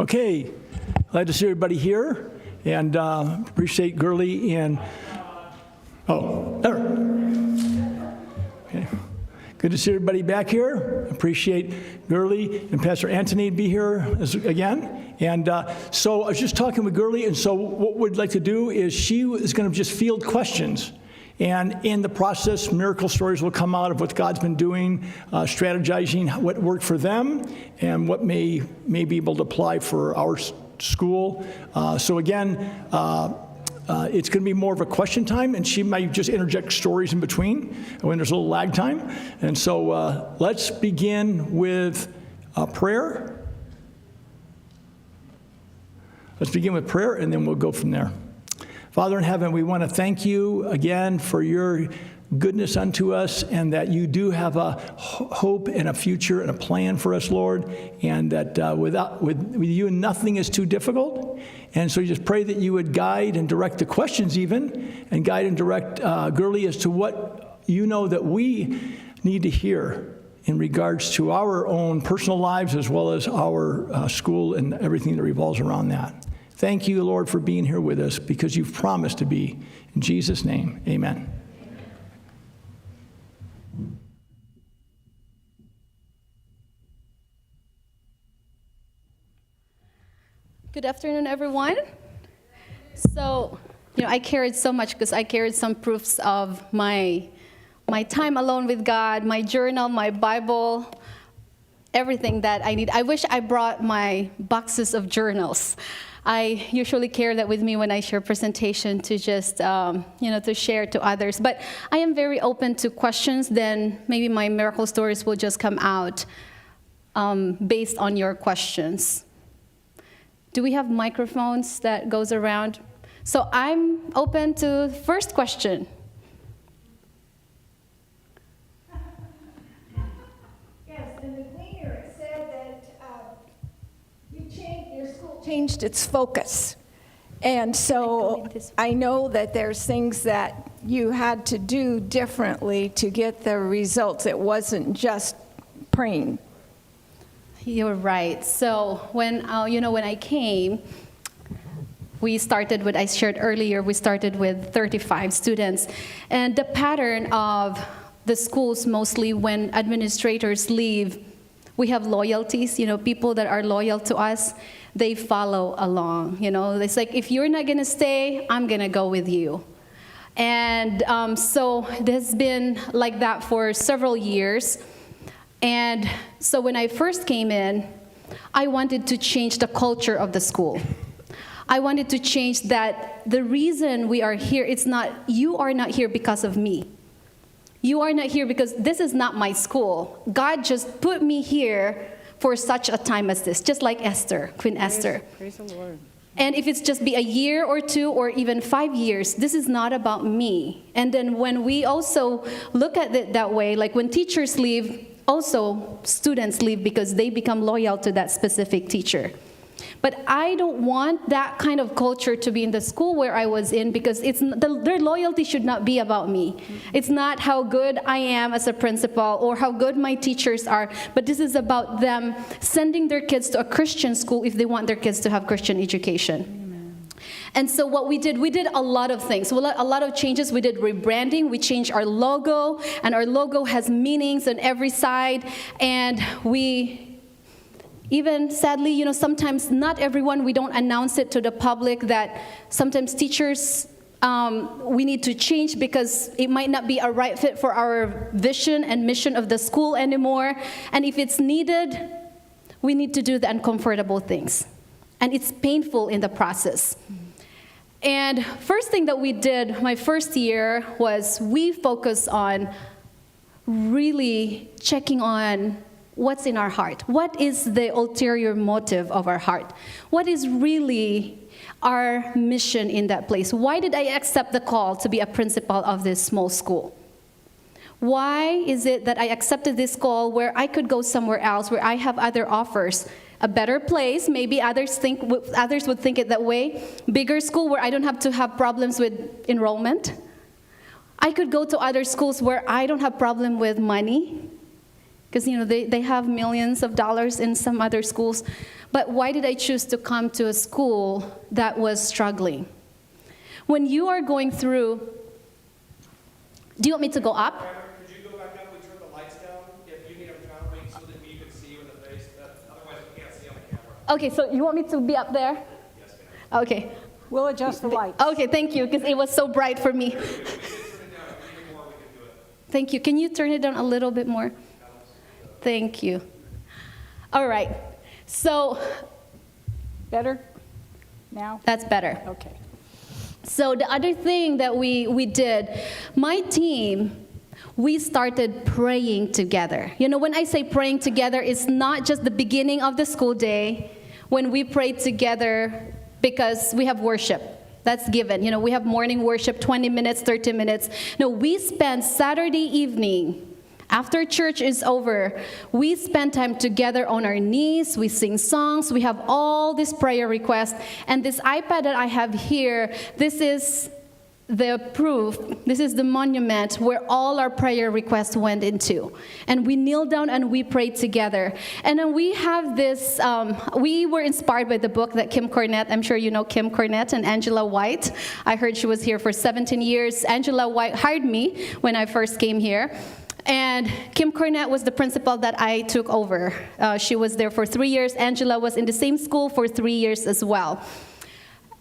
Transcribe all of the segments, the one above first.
Okay, glad to see everybody here, and appreciate Girlie and, there. Okay. Good to see everybody back here. Appreciate Girlie and Pastor Antonee to be here again. And so I was just talking with Girlie, and so what we'd like to do is she is going to just field questions. And in the process, miracle stories will come out of what God's been doing, strategizing what worked for them and what may be able to apply for our school. So again, it's going to be more of a question time, and she might just interject stories in between when there's a little lag time. And so let's begin with prayer. Let's begin with prayer, and then we'll go from there. Father in heaven, we want to thank you again for your goodness unto us, and that you do have a hope and a future and a plan for us, Lord, and that with you nothing is too difficult. And so you just pray that you would guide and direct the questions even, and guide and direct Girlie as to what you know that we need to hear in regards to our own personal lives as well as our school and everything that revolves around that. Thank you, Lord, for being here with us because you've promised to be. In Jesus' name, amen. Good afternoon, everyone. So, I carried so much because I carried some proofs of my time alone with God, my journal, my Bible, everything that I need. I wish I brought my boxes of journals. I usually carry that with me when I share presentation to just, to share to others. But I am very open to questions. Then maybe my miracle stories will just come out based on your questions. Do we have microphones that goes around? So I'm open to the first question. Changed its focus. And so I know that there's things that you had to do differently to get the results. It wasn't just praying. You're right. So when I came, we started with, I shared earlier, we started with 35 students. And the pattern of the schools, mostly when administrators leave, we have loyalties, people that are loyal to us. They follow along, It's like, if you're not going to stay, I'm going to go with you. And so there's been like that for several years. And so when I first came in, I wanted to change the culture of the school. I wanted to change that the reason we are here, you are not here because of me. You are not here because this is not my school. God just put me here for such a time as this, just like Esther, Queen Esther. Praise the Lord. And if it's just be a year or two or even 5 years, this is not about me. And then when we also look at it that way, like when teachers leave, also students leave because they become loyal to that specific teacher. But I don't want that kind of culture to be in the school where I was in because their loyalty should not be about me. It's not how good I am as a principal or how good my teachers are, but this is about them sending their kids to a Christian school if they want their kids to have Christian education. Amen. And so what we did a lot of things. A lot of changes. We did rebranding. We changed our logo, and our logo has meanings on every side. And even sadly, sometimes not everyone, we don't announce it to the public that sometimes teachers, we need to change because it might not be a right fit for our vision and mission of the school anymore. And if it's needed, we need to do the uncomfortable things. And it's painful in the process. And first thing that we did my first year was we focused on really checking on what's in our heart. What is the ulterior motive of our heart? What is really our mission in that place? Why did I accept the call to be a principal of this small school? Why is it that I accepted this call where I could go somewhere else, where I have other offers? A better place, maybe others would think it that way. Bigger school where I don't have to have problems with enrollment. I could go to other schools where I don't have problem with money. Because, they have millions of dollars in some other schools. But why did I choose to come to a school that was struggling? When you are going through, do you want me to go up? Could you go back up? We turn the lights down. If you need a power link so that we can see you in the face. Otherwise, we can't see on the camera. Okay, so you want me to be up there? Yes, ma'am. Okay. We'll adjust the lights. Okay, thank you, because it was so bright for me. We can turn it down. If you need more, we can do it. Thank you. Can you turn it down a little bit more? Thank you. All right. So Better now? that's better. Okay. So the other thing that we did, my team, we started praying together. When I say praying together, it's not just the beginning of the school day when we pray together because we have worship. That's given. We have morning worship, 20 minutes, 30 minutes. No, we spend Saturday evening, after church is over, we spend time together on our knees, we sing songs, we have all these prayer requests. And this iPad that I have here, this is the proof, this is the monument where all our prayer requests went into. And we kneel down and we pray together. And then we have this, we were inspired by the book that Kim Cornett, I'm sure you know Kim Cornett and Angela White. I heard she was here for 17 years. Angela White hired me when I first came here. And Kim Cornett was the principal that I took over. She was there for 3 years. Angela was in the same school for 3 years as well.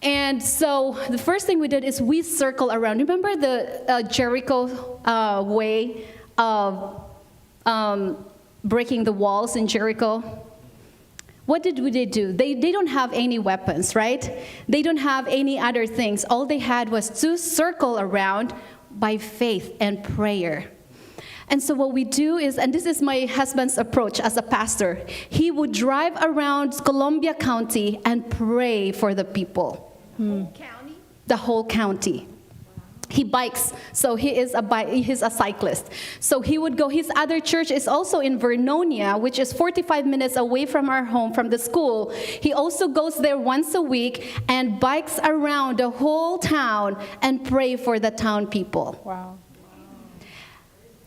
And so the first thing we did is we circle around. Remember the Jericho way of breaking the walls in Jericho? What did they do? They don't have any weapons, right? They don't have any other things. All they had was to circle around by faith and prayer. And so what we do is, and this is my husband's approach as a pastor, he would drive around Columbia County and pray for the people. County? The whole county. He bikes, so he's a cyclist. So he would go, his other church is also in Vernonia, which is 45 minutes away from our home, from the school. He also goes there once a week and bikes around the whole town and pray for the town people. Wow.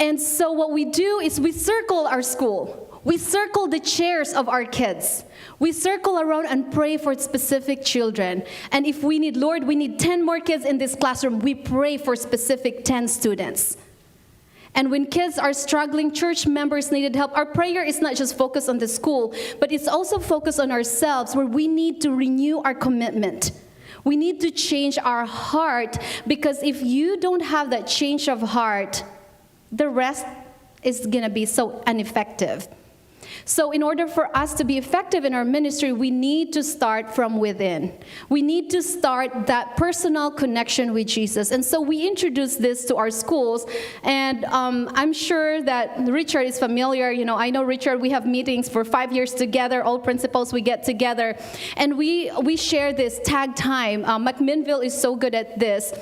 And so what we do is we circle our school. We circle the chairs of our kids. We circle around and pray for specific children. And if we need, Lord, we need 10 more kids in this classroom, we pray for specific 10 students. And when kids are struggling, church members needed help, our prayer is not just focused on the school, but it's also focused on ourselves, where we need to renew our commitment. We need to change our heart, because if you don't have that change of heart, the rest is going to be so ineffective. So in order for us to be effective in our ministry, we need to start from within. We need to start that personal connection with Jesus. And so we introduced this to our schools. And I'm sure that Richard is familiar. I know Richard, we have meetings for 5 years together. All principals, we get together. And we share this tag time. McMinnville is so good at this.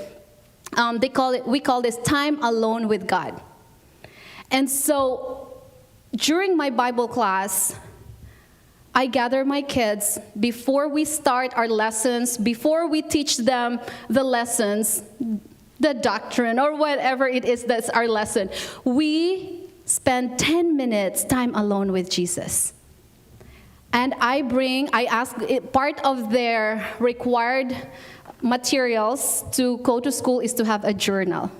We call this time alone with God. And so during my Bible class, I gather my kids before we start our lessons, before we teach them the lessons, the doctrine, or whatever it is that's our lesson. We spend 10 minutes time alone with Jesus. And I ask, part of their required materials to go to school is to have a journal.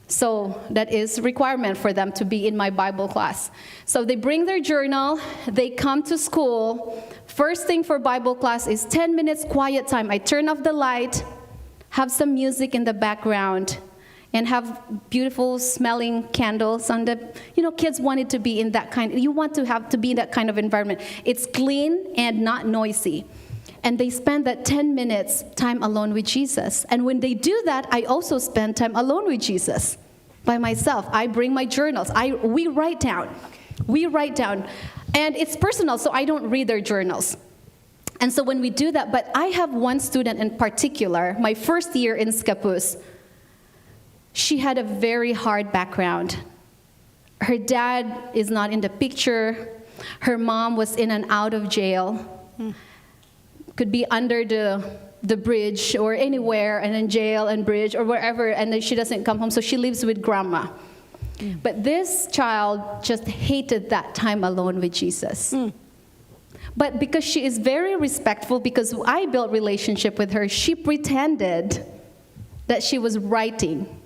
So that is requirement for them to be in my Bible class. So they bring their journal, they come to school. First thing for Bible class is 10 minutes quiet time. I turn off the light, have some music in the background, and have beautiful smelling candles on the, kids wanted to be in that kind, you want to have to be in that kind of environment. It's clean and not noisy. And they spend that 10 minutes time alone with Jesus. And when they do that, I also spend time alone with Jesus by myself. I bring my journals. We write down. We write down. And it's personal, so I don't read their journals. And so when we do that, but I have one student in particular, my first year in Scapus, she had a very hard background. Her dad is not in the picture. Her mom was in and out of jail. Could be under the bridge or anywhere, and in jail and bridge or wherever, and then she doesn't come home, so she lives with grandma. But this child just hated that time alone with Jesus. But because she is very respectful, because I built relationship with her, she pretended that she was writing.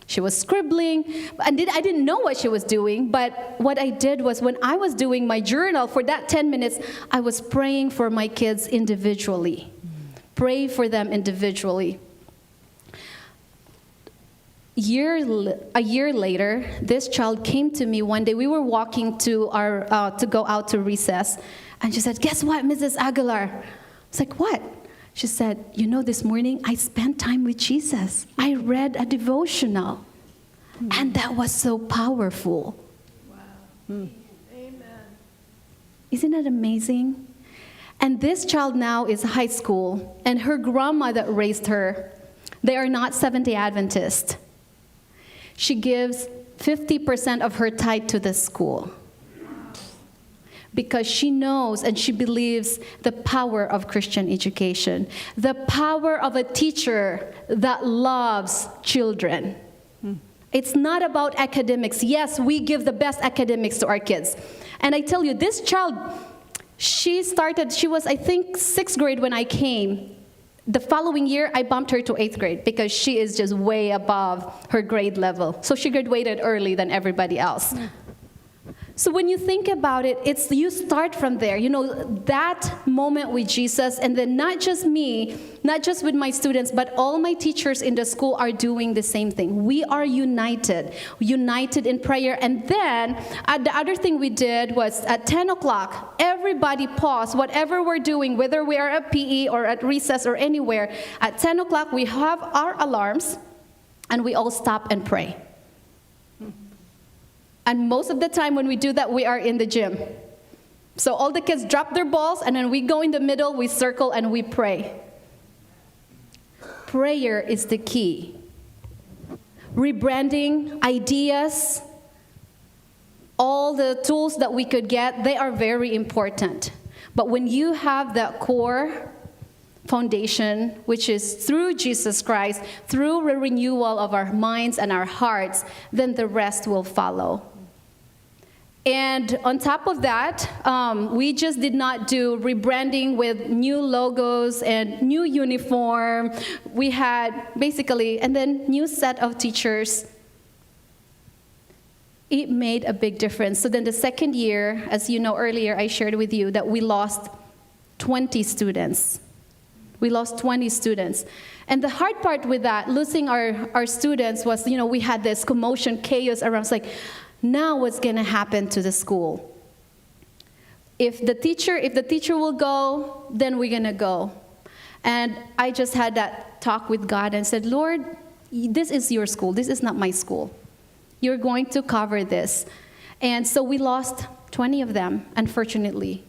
She was scribbling. I didn't know what she was doing, but what I did was when I was doing my journal for that 10 minutes, I was praying for my kids individually. Pray for them individually. A year later, this child came to me one day. We were walking to go out to recess, and she said, "Guess what, Mrs. Aguilar?" I was like, "What?" She said, "You know, this morning I spent time with Jesus. I read a devotional, and that was so powerful." Wow. Amen. Isn't that amazing? And this child now is high school, and her grandma that raised her, they are not Seventh-day Adventist. She gives 50% of her tithe to the school because she knows and she believes the power of Christian education, the power of a teacher that loves children. It's not about academics. Yes, we give the best academics to our kids. And I tell you, this child, she was, I think, 6th grade when I came. The following year, I bumped her to 8th grade because she is just way above her grade level. So she graduated early than everybody else. So when you think about it, you start from there. You know, that moment with Jesus, and then not just me, not just with my students, but all my teachers in the school are doing the same thing. We are united in prayer. And then the other thing we did was at 10 o'clock, everybody pause whatever we're doing, whether we are at PE or at recess or anywhere. At 10 o'clock, we have our alarms, and we all stop and pray. And most of the time when we do that, we are in the gym. So all the kids drop their balls, and then we go in the middle, we circle, and we pray. Prayer is the key. Rebranding, ideas, all the tools that we could get, they are very important. But when you have that core foundation, which is through Jesus Christ, through the renewal of our minds and our hearts, then the rest will follow. And on top of that, we just did not do rebranding with new logos and new uniform. We had basically, and then new set of teachers. It made a big difference. So then the second year, as you know earlier, I shared with you that we lost 20 students. We lost 20 students. And the hard part with that, losing our students, was, you know, we had this commotion, chaos around. It's like, now what's going to happen to the school? If the teacher will go, then we're going to go. And I just had that talk with God and said, Lord, this is your school. This is not my school. You're going to cover this. And so we lost 20 of them, unfortunately.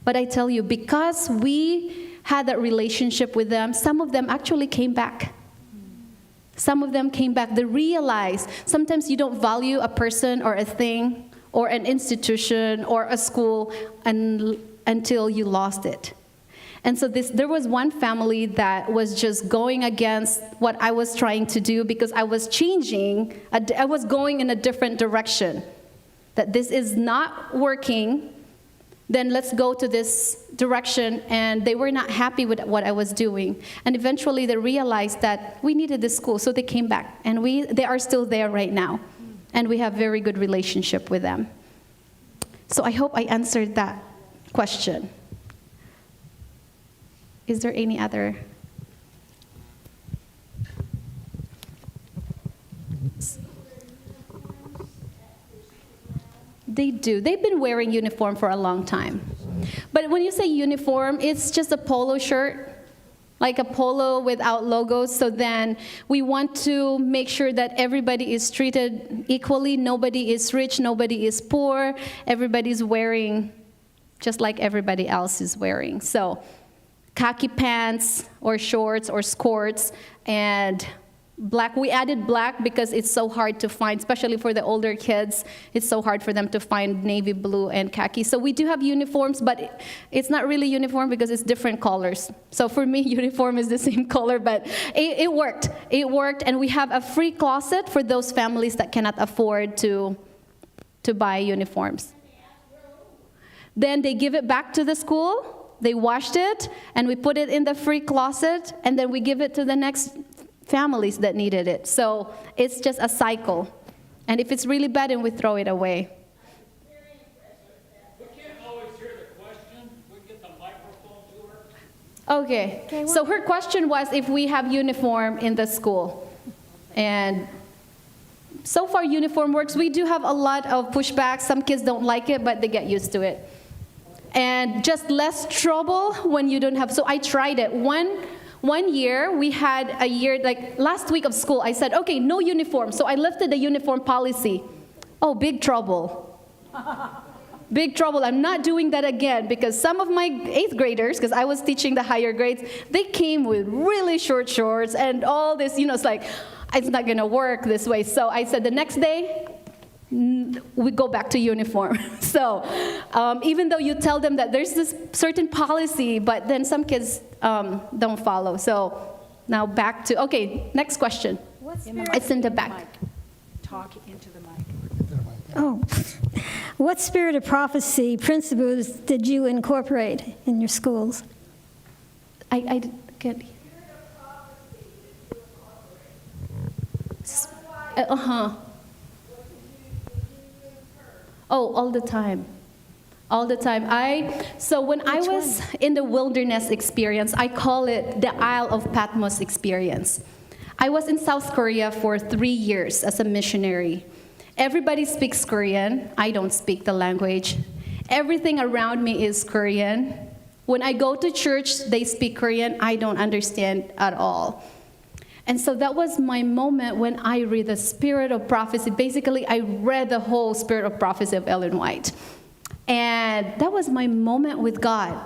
But I tell you, because we had that relationship with them, some of them actually came back. Some of them came back. They realized sometimes you don't value a person or a thing or an institution or a school until you lost it. And so there was one family that was just going against what I was trying to do because I was changing. I was going in a different direction. That this is not working. Then let's go to this direction, and they were not happy with what I was doing. And eventually they realized that we needed this school, so they came back, and they are still there right now, and we have very good relationship with them. So I hope I answered that question. Is there any other? They do. They've been wearing uniform for a long time. But when you say uniform, it's just a polo shirt, like a polo without logos. So then we want to make sure that everybody is treated equally. Nobody is rich, nobody is poor. Everybody's wearing just like everybody else is wearing. So khaki pants or shorts or skirts and black. We added black because it's so hard to find, especially for the older kids. It's so hard for them to find navy blue and khaki. So we do have uniforms, but it's not really uniform because it's different colors. So for me, uniform is the same color, but it worked. It worked, and we have a free closet for those families that cannot afford to buy uniforms. Then they give it back to the school. They washed it, and we put it in the free closet, and then we give it to the next families that needed it. So it's just a cycle. And if it's really bad, then we throw it away. We can't always hear the question. We get the microphone to her. Okay. So her question was if we have uniform in the school. And so far, uniform works. We do have a lot of pushback. Some kids don't like it, but they get used to it. And just less trouble when you don't have. So I tried it. One year, we had a year, like last week of school, I said, okay, no uniform. So I lifted the uniform policy. Oh, big trouble. Big trouble. I'm not doing that again because some of my 8th graders, because I was teaching the higher grades, they came with really short shorts and all this, it's like, it's not going to work this way. So I said the next day, we go back to uniform. So even though you tell them that there's this certain policy, but then some kids don't follow. So now back to, okay, next question. It's in the back. Talk into the mic. Oh, what spirit of prophecy principles did you incorporate in your schools? I can't. Oh, all the time. All the time. So when I was in the wilderness experience, I call it the Isle of Patmos experience. I was in South Korea for 3 years as a missionary. Everybody speaks Korean. I don't speak the language. Everything around me is Korean. When I go to church, they speak Korean. I don't understand at all. And so that was my moment when I read the Spirit of Prophecy. Basically, I read the whole Spirit of Prophecy of Ellen White. And that was my moment with God.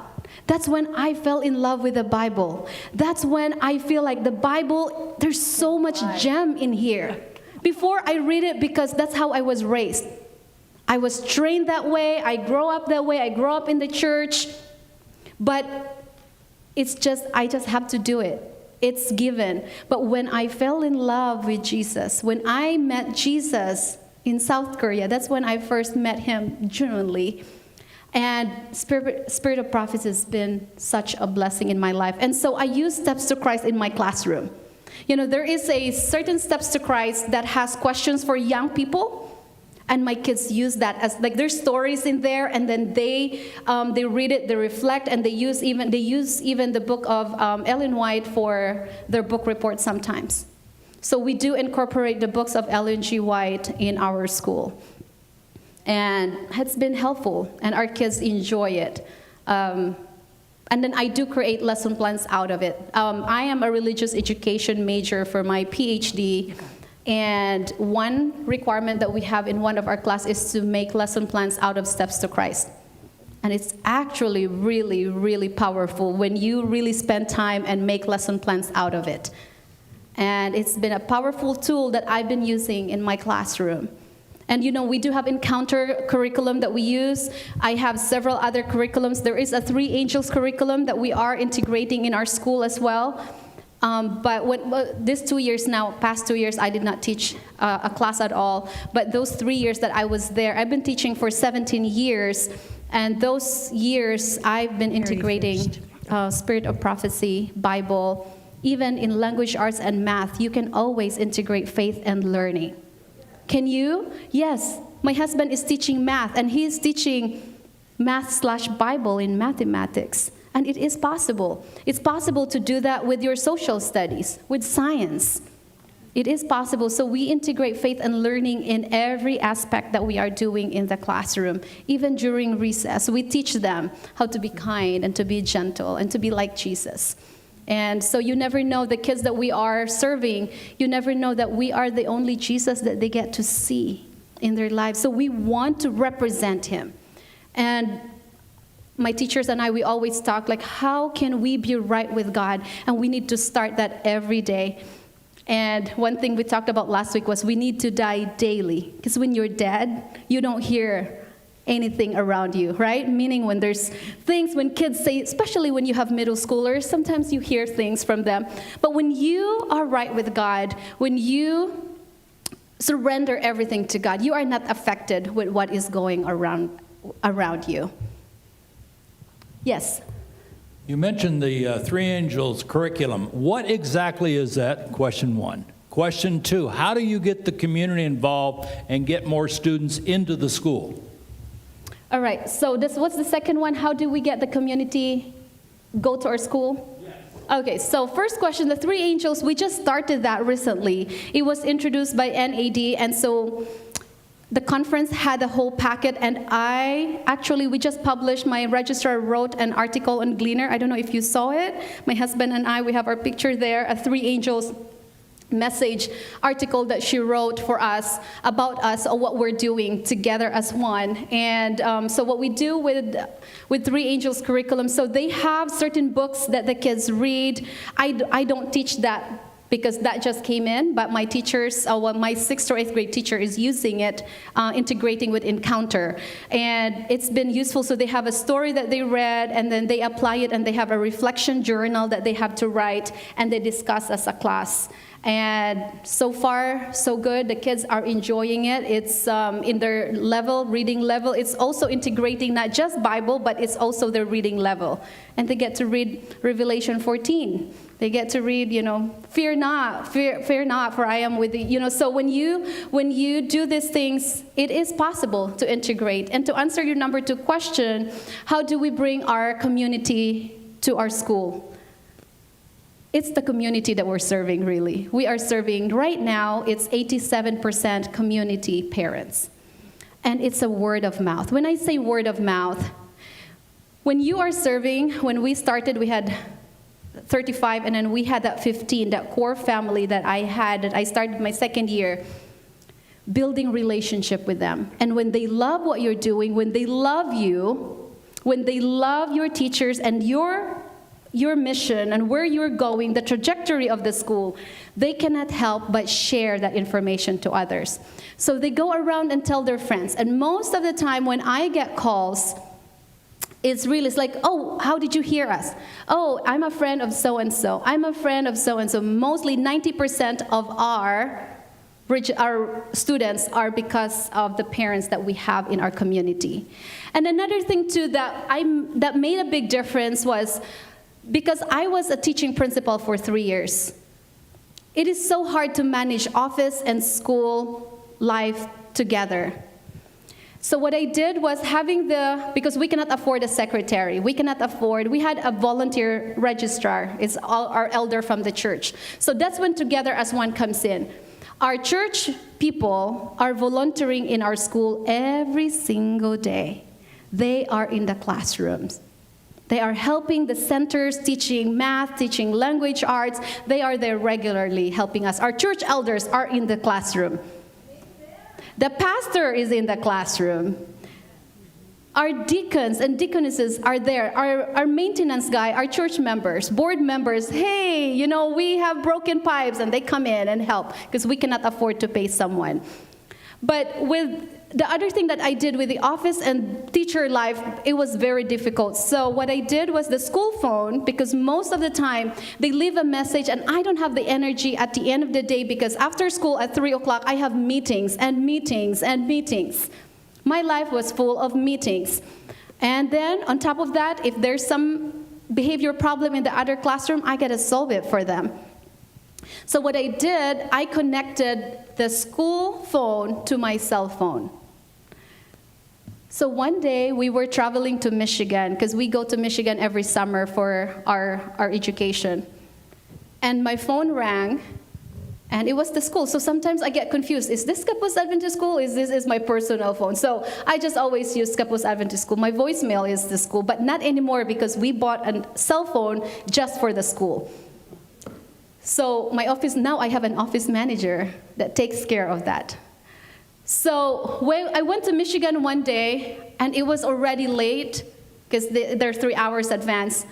That's when I fell in love with the Bible. That's when I feel like the Bible, there's so much gem in here. Before I read it because that's how I was raised. I was trained that way. I grew up that way. I grew up in the church. But I just have to do it. It's given. But when I fell in love with Jesus, when I met Jesus in South Korea, that's when I first met him genuinely. And Spirit of Prophecy has been such a blessing in my life. And so I use Steps to Christ in my classroom. There is a certain Steps to Christ that has questions for young people. And my kids use that as there's stories in there, and then they read it, they reflect, and they use even the book of Ellen White for their book report sometimes. So we do incorporate the books of Ellen G. White in our school, and it's been helpful, and our kids enjoy it. And then I do create lesson plans out of it. I am a religious education major for my PhD. And one requirement that we have in one of our classes is to make lesson plans out of Steps to Christ. And it's actually really, really powerful when you really spend time and make lesson plans out of it. And it's been a powerful tool that I've been using in my classroom. And we do have encounter curriculum that we use. I have several other curriculums. There is a 3 Angels curriculum that we are integrating in our school as well. But these 2 years now, past 2 years, I did not teach a class at all. But those 3 years that I was there, I've been teaching for 17 years. And those years, I've been integrating Spirit of Prophecy, Bible. Even in language arts and math, you can always integrate faith and learning. Can you? Yes. My husband is teaching math, and he is teaching math/Bible in mathematics. And it is possible. It's possible to do that with your social studies, with science. It is possible. So we integrate faith and learning in every aspect that we are doing in the classroom. Even during recess, we teach them how to be kind and to be gentle and to be like Jesus. And so you never know, the kids that we are serving, you never know that we are the only Jesus that they get to see in their lives. So we want to represent him. And my teachers and I, we always talk how can we be right with God? And we need to start that every day. And one thing we talked about last week was we need to die daily. Because when you're dead, you don't hear anything around you, right? Meaning when there's things, when kids say, especially when you have middle schoolers, sometimes you hear things from them. But when you are right with God, when you surrender everything to God, you are not affected with what is going around you. Yes? You mentioned the Three Angels curriculum. What exactly is that? Question one. Question two, how do you get the community involved and get more students into the school? All right, so what's the second one? How do we get the community go to our school? Yes. Okay, so first question, the Three Angels, we just started that recently. It was introduced by NAD, and so the conference had a whole packet, and we just published, my registrar wrote an article on Gleaner. I don't know if you saw it. My husband and I, we have our picture there, a Three Angels message article that she wrote for us about us, or what we're doing together as one. And so what we do with Three Angels curriculum, so they have certain books that the kids read. I don't teach that because that just came in, but my teachers, my 6th or 8th grade teacher is using it, integrating with Encounter. And it's been useful, so they have a story that they read, and then they apply it, and they have a reflection journal that they have to write, and they discuss as a class. And so far, so good. The kids are enjoying it. It's in their level, reading level. It's also integrating not just Bible, but it's also their reading level. And they get to read Revelation 14. They get to read, fear not, for I am with you. So when you do these things, it is possible to integrate. And to answer your number 2 question, how do we bring our community to our school? It's the community that we're serving, really. We are serving, right now, it's 87% community parents. And it's a word of mouth. When I say word of mouth, when you are serving, when we started, we had 35, and then we had that 15, that core family that I had, that I started my 2nd year, building relationship with them. And when they love what you're doing, when they love you, when they love your teachers and your mission and where you're going, the trajectory of the school, they cannot help but share that information to others. So they go around and tell their friends. And most of the time when I get calls, it's like, oh, how did you hear us? Oh, I'm a friend of so-and-so. I'm a friend of so-and-so. Mostly 90% of our students are because of the parents that we have in our community. And another thing, too, that made a big difference was because I was a teaching principal for 3 years. It is so hard to manage office and school life together. So what I did was because we cannot afford a secretary, we had a volunteer registrar. It's all our elder from the church. So that's when Together as One comes in. Our church people are volunteering in our school every single day. They are in the classrooms. They are helping the centers, teaching math, teaching language arts. They are there regularly helping us. Our church elders are in the classroom. The pastor is in the classroom. Our deacons and deaconesses are there. Our maintenance guy, our church members, board members, hey, we have broken pipes, and they come in and help because we cannot afford to pay someone. But with the other thing that I did with the office and teacher life, it was very difficult. So what I did was the school phone, because most of the time they leave a message and I don't have the energy at the end of the day, because after school at 3 o'clock, I have meetings and meetings and meetings. My life was full of meetings. And then on top of that, if there's some behavior problem in the other classroom, I got to solve it for them. So what I did, I connected the school phone to my cell phone. So one day we were traveling to Michigan, because we go to Michigan every summer for our education. And my phone rang, and it was the school. So sometimes I get confused. Is this Capos Adventist School? This is my personal phone? So I just always use Capos Adventist School. My voicemail is the school, but not anymore because we bought a cell phone just for the school. So my office, now I have an office manager that takes care of that. So when I went to Michigan one day, and it was already late, because they're 3 hours advance,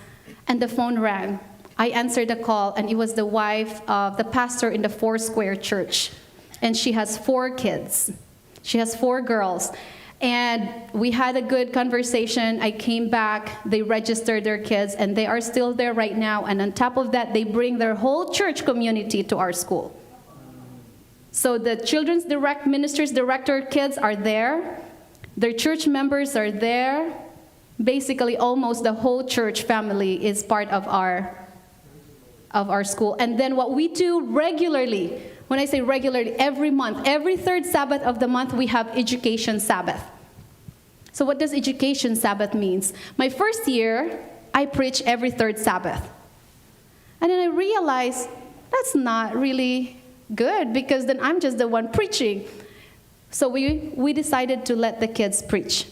and the phone rang. I answered the call, and it was the wife of the pastor in the Foursquare Church. And she has 4 kids. She has 4 girls. And we had a good conversation. I came back, they registered their kids, and they are still there right now. And on top of that, they bring their whole church community to our school. So the children's ministries director kids are there. Their church members are there. Basically, almost the whole church family is part of our school. And then what we do regularly, when I say regularly, every month, every 3rd Sabbath of the month, we have Education Sabbath. So what does Education Sabbath means? My first year, I preach every 3rd Sabbath. And then I realized that's not really good, because then I'm just the one preaching. So we decided to let the kids preach.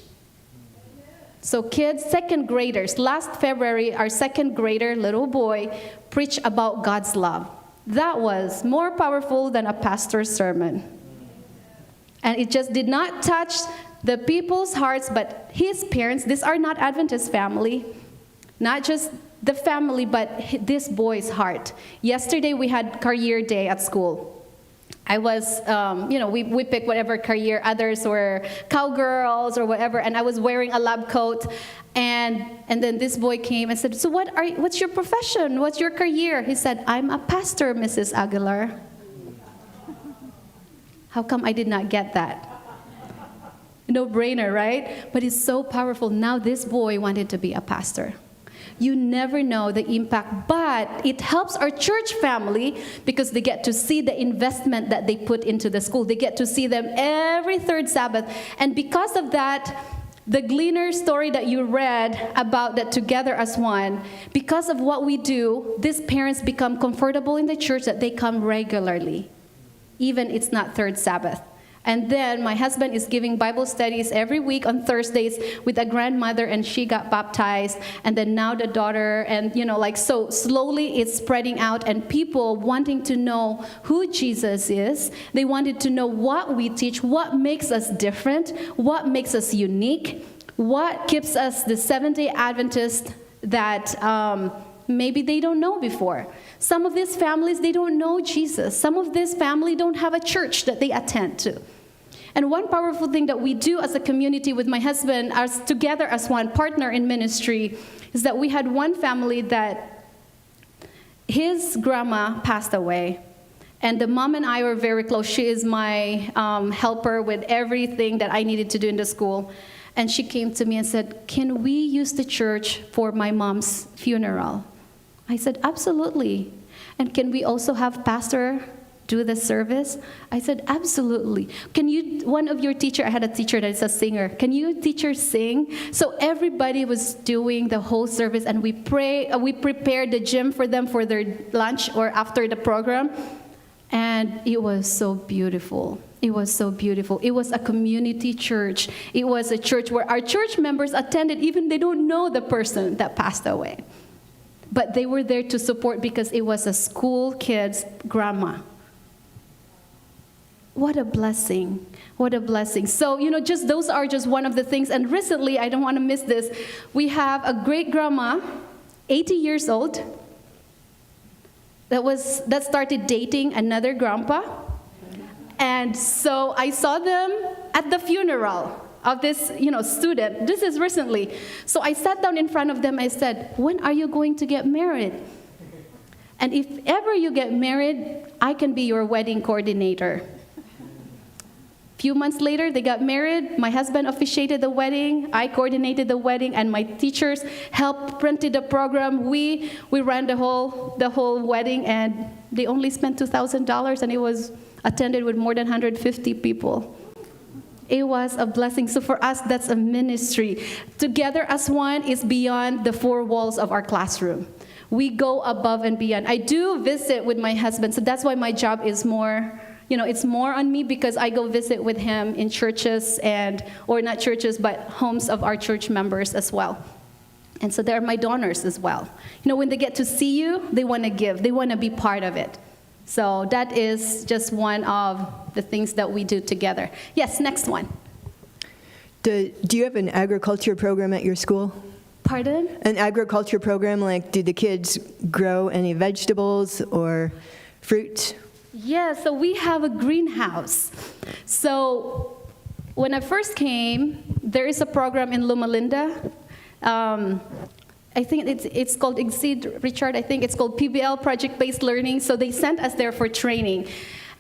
So kids, 2nd graders, last February, our 2nd grader, little boy, preached about God's love. That was more powerful than a pastor's sermon. And it just did not touch the people's hearts, but his parents. These are not Adventist family, not just the family, but this boy's heart. Yesterday, we had career day at school. I was, we picked whatever career. Others were cowgirls or whatever, and I was wearing a lab coat. And then this boy came and said, "So what's your profession? What's your career?" He said, "I'm a pastor, Mrs. Aguilar." How come I did not get that? No brainer, right? But it's so powerful. Now this boy wanted to be a pastor. You never know the impact, but it helps our church family because they get to see the investment that they put into the school. They get to see them every 3rd Sabbath. And because of that, the Gleaner story that you read about that Together as One, because of what we do, these parents become comfortable in the church that they come regularly, even it's not 3rd Sabbath. And then my husband is giving Bible studies every week on Thursdays with a grandmother, and she got baptized. And then now the daughter, and so slowly it's spreading out, and people wanting to know who Jesus is. They wanted to know what we teach, what makes us different, what makes us unique, what keeps us the Seventh-day Adventist that maybe they don't know before. Some of these families, they don't know Jesus. Some of this family don't have a church that they attend to. And one powerful thing that we do as a community with my husband, as Together as One partner in ministry, is that we had one family that his grandma passed away. And the mom and I were very close. She is my helper with everything that I needed to do in the school. And she came to me and said, "Can we use the church for my mom's funeral?" I said, "Absolutely. And can we also have pastor do the service?" I said, "Absolutely. Can you, one of your teacher," I had a teacher that is a singer, "can you teacher sing?" So everybody was doing the whole service, and we prepared the gym for them for their lunch or after the program. And it was so beautiful. It was so beautiful. It was a community church. It was a church where our church members attended, even they don't know the person that passed away. But they were there to support because it was a school kid's grandma. What a blessing. What a blessing. So, just those are just one of the things. And recently, I don't want to miss this, we have a great grandma, 80 years old, that started dating another grandpa. And so I saw them at the funeral of this, student. This is recently. So I sat down in front of them. I said, "When are you going to get married? And if ever you get married, I can be your wedding coordinator." Few months later, they got married. My husband officiated the wedding. I coordinated the wedding, and my teachers helped printed the program. We ran the whole wedding, and they only spent $2,000, and it was attended with more than 150 people. It was a blessing. So for us, that's a ministry. Together as One is beyond the 4 walls of our classroom. We go above and beyond. I do visit with my husband, so that's why my job is more, it's more on me, because I go visit with him in churches or not churches, but homes of our church members as well. And so they're my donors as well. When they get to see you, they want to give. They want to be part of it. So that is just one of the things that we do together. Yes, next one. Do you have an agriculture program at your school? Pardon? An agriculture program, like do the kids grow any vegetables or fruit? Yeah, so we have a greenhouse. So when I first came, there is a program in Loma Linda. I think it's called Exceed, Richard. I think it's called PBL, Project-Based Learning. So they sent us there for training.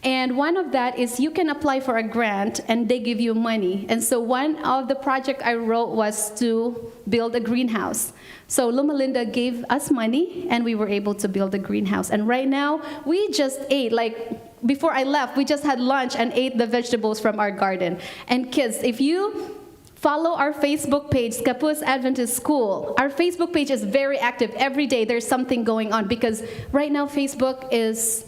And one of that is you can apply for a grant and they give you money. And so one of the project I wrote was to build a greenhouse. So Loma Linda gave us money and we were able to build a greenhouse. And right now, we just ate, like before I left, we just had lunch and ate the vegetables from our garden. And kids, if you follow our Facebook page, Scapus Adventist School, our Facebook page is very active. Every day there's something going on because right now Facebook is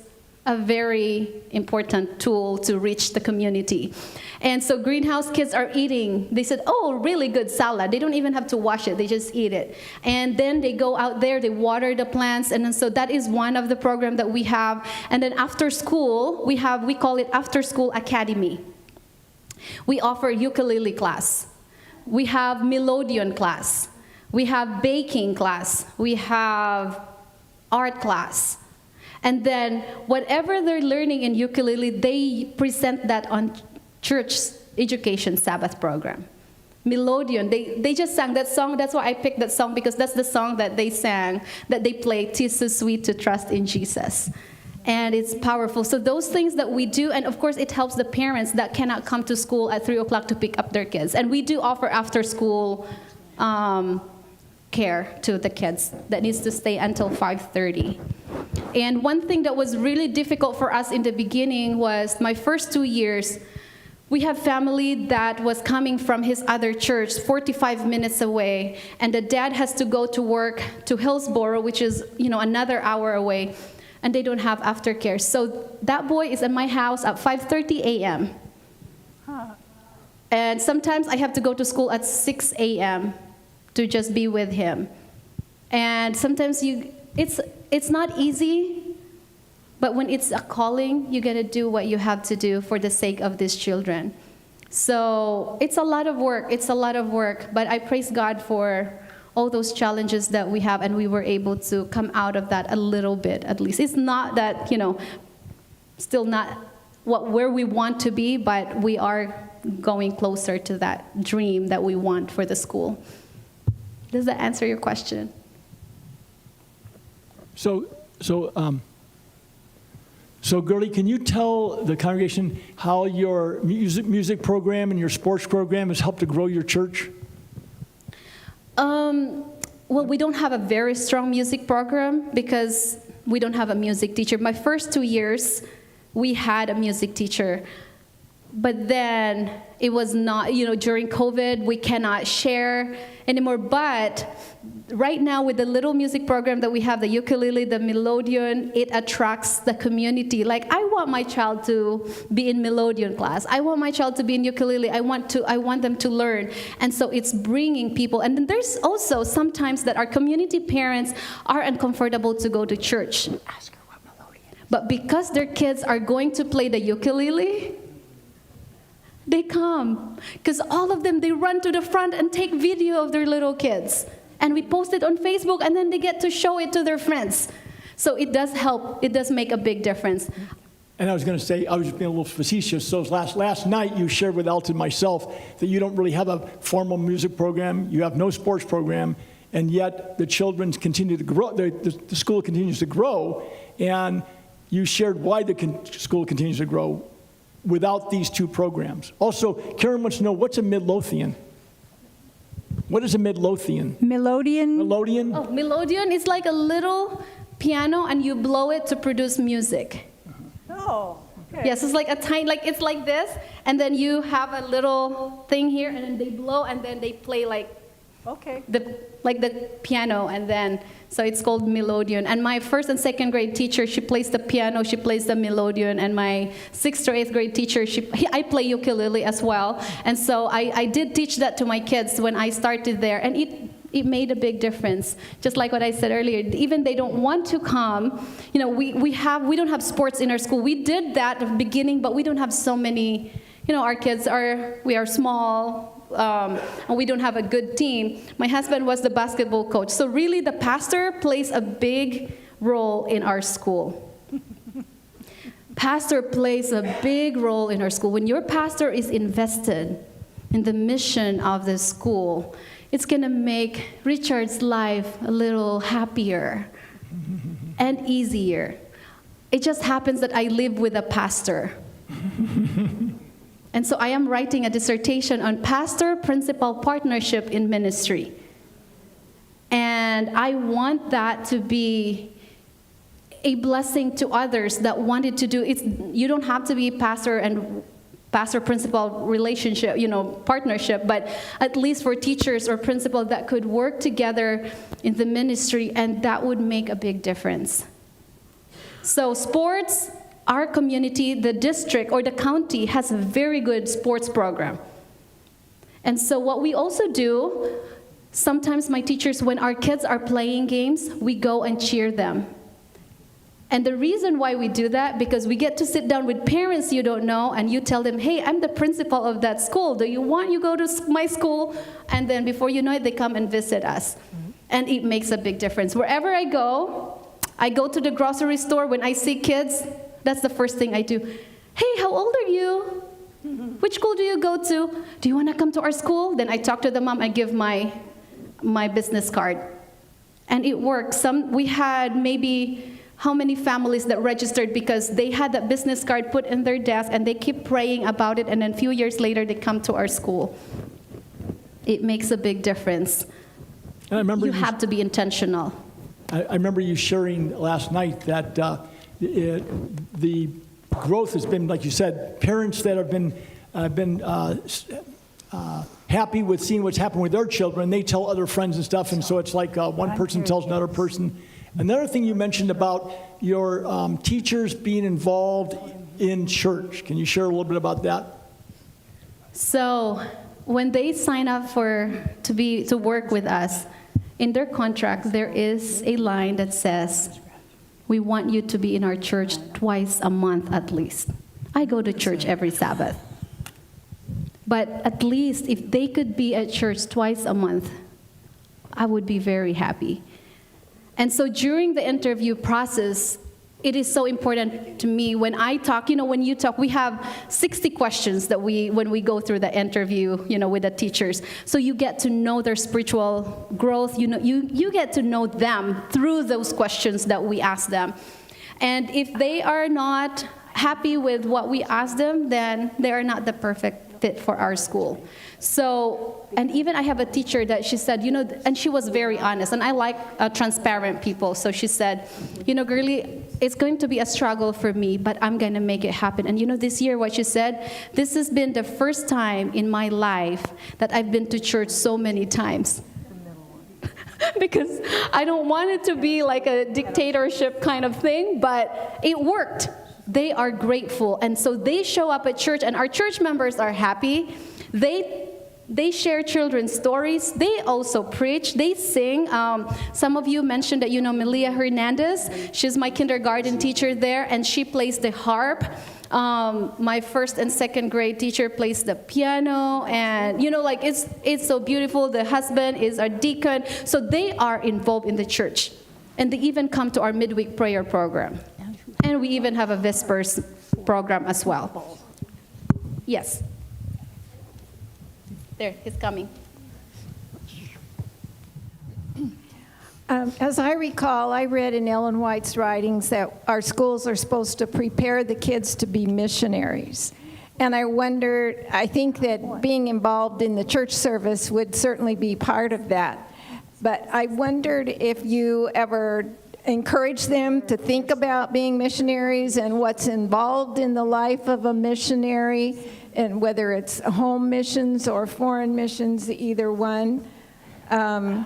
a very important tool to reach the community. And so greenhouse kids are eating. They said, oh, really good salad. They don't even have to wash it. They just eat it. And then they go out there, they water the plants. And then so that is one of the programs that we have. And then after school, we call it After School Academy. We offer ukulele class. We have melodeon class. We have baking class. We have art class. And then whatever they're learning in ukulele, they present that on church education Sabbath program. Melodeon, they just sang that song. That's why I picked that song, because that's the song that they sang, that they play, "'Tis so sweet to trust in Jesus." And it's powerful. So those things that we do, and of course it helps the parents that cannot come to school at 3 o'clock to pick up their kids. And we do offer after school care to the kids that needs to stay until 5:30. And one thing that was really difficult for us in the beginning was my first 2 years, we have family that was coming from his other church 45 minutes away, and the dad has to go to work to Hillsboro, which is, another hour away, and they don't have aftercare. So that boy is at my house at 5:30 a.m. And sometimes I have to go to school at 6 a.m. to just be with him. And sometimes it's not easy, but when it's a calling, you gotta do what you have to do for the sake of these children. So it's a lot of work, but I praise God for all those challenges that we have, and we were able to come out of that a little bit, at least. It's not that, still not where we want to be, but we are going closer to that dream that we want for the school. Does that answer your question? So Girlie, can you tell the congregation how your music program and your sports program has helped to grow your church? Well, we don't have a very strong music program because we don't have a music teacher. My first 2 years, we had a music teacher. But then it was not, during COVID, we cannot share anymore. But right now, with the little music program that we have, the ukulele, the melodeon, it attracts the community. Like, I want my child to be in melodeon class. I want my child to be in ukulele. I want them to learn. And so it's bringing people. And then there's also sometimes that our community parents are uncomfortable to go to church. Ask her what melodeon is. But because their kids are going to play the ukulele, they come, because all of them, they run to the front and take video of their little kids. And we post it on Facebook, and then they get to show it to their friends. So it does help. It does make a big difference. And I was going to say, I was just being a little facetious. So last night, you shared with Alton and myself that you don't really have a formal music program. You have no sports program. And yet the children continue to grow. The school continues to grow. And you shared why the school continues to grow without these two programs. Also, Karen wants to know, what's a Midlothian? What is a Midlothian? Melodeon? Melodeon? Oh, melodeon is like a little piano, and you blow it to produce music. Oh, okay. Yes, it's like a tiny, it's like this, and then you have a little thing here, and then they blow, and then they play like the piano, and then, so it's called melodeon. And my first and second grade teacher, she plays the piano, she plays the melodeon, and my 6th or 8th grade teacher, I play ukulele as well. And so I did teach that to my kids when I started there, and it made a big difference. Just like what I said earlier, even they don't want to come, we don't have sports in our school. We did that at the beginning, but we don't have so many, our kids we are small. and we don't have a good team, my husband was the basketball coach. So really the pastor plays a big role in our school. Pastor plays a big role in our school. When your pastor is invested in the mission of the school, it's going to make Richard's life a little happier and easier. It just happens that I live with a pastor. And so I am writing a dissertation on pastor-principal partnership in ministry. And I want that to be a blessing to others that wanted to do it. You don't have to be pastor and pastor-principal relationship, partnership, but at least for teachers or principal that could work together in the ministry, and that would make a big difference. So sports, our community, the district or the county has a very good sports program. And so what we also do, sometimes my teachers, when our kids are playing games, we go and cheer them. And the reason why we do that, because we get to sit down with parents you don't know, and you tell them, hey, I'm the principal of that school. Do you want you go to my school? And then before you know it, they come and visit us. And it makes a big difference. Wherever I go to the grocery store. When I see kids, that's the first thing I do. Hey, how old are you? Which school do you go to? Do you want to come to our school? Then I talk to the mom. I give my business card. And it works. We had maybe how many families that registered because they had that business card put in their desk and they keep praying about it, and then a few years later they come to our school. It makes a big difference. And I remember you have to be intentional. I remember you sharing last night that the growth has been, like you said, parents that have been happy with seeing what's happened with their children. They tell other friends and stuff, and so it's like one person tells another person. Another thing you mentioned about your teachers being involved in church. Can you share a little bit about that? So when they sign up to work with us, in their contract there is a line that says, we want you to be in our church twice a month at least. I go to church every Sabbath. But at least if they could be at church twice a month, I would be very happy. And so during the interview process, it is so important to me when I talk, when you talk, we have 60 questions that when we go through the interview, with the teachers. So you get to know their spiritual growth, you get to know them through those questions that we ask them. And if they are not happy with what we ask them, then they are not the perfect fit for our school. So, and even I have a teacher that she said, and she was very honest, and I like transparent people. So she said, Girlie, it's going to be a struggle for me, but I'm going to make it happen. And this year, what she said, this has been the first time in my life that I've been to church so many times. Because I don't want it to be like a dictatorship kind of thing, but it worked. They are grateful, and so they show up at church, and our church members are happy. They share children's stories. They also preach. They sing. Some of you mentioned that Melia Hernandez. She's my kindergarten teacher there, and she plays the harp. My first and second grade teacher plays the piano, and it's so beautiful. The husband is our deacon, so they are involved in the church, and they even come to our midweek prayer program. And we even have a Vespers program as well. Yes. There, he's coming. As I recall, I read in Ellen White's writings that our schools are supposed to prepare the kids to be missionaries. And I think that being involved in the church service would certainly be part of that. But I wondered if you ever encourage them to think about being missionaries and what's involved in the life of a missionary, and whether it's home missions or foreign missions, either one. Are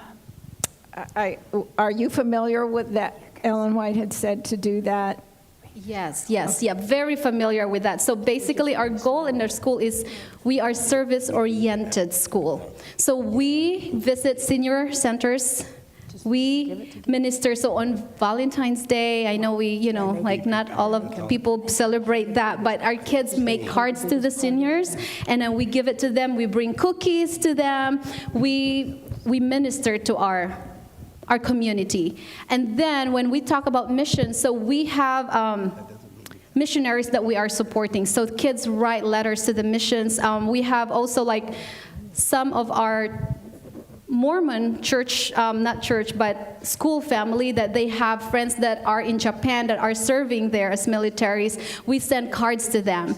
you familiar with that? Ellen White had said to do that. Yes, very familiar with that. So basically our goal in our school is we are service-oriented school. So we visit senior centers We minister, so on Valentine's Day, I know like not all of the people celebrate that, but our kids make cards to the seniors, and then we give it to them. We bring cookies to them. We minister to our community. And then when we talk about missions, so we have missionaries that we are supporting. So kids write letters to the missions. We have also like some of our Mormon church, not church, but school family, that they have friends that are in Japan that are serving there as militaries. We send cards to them.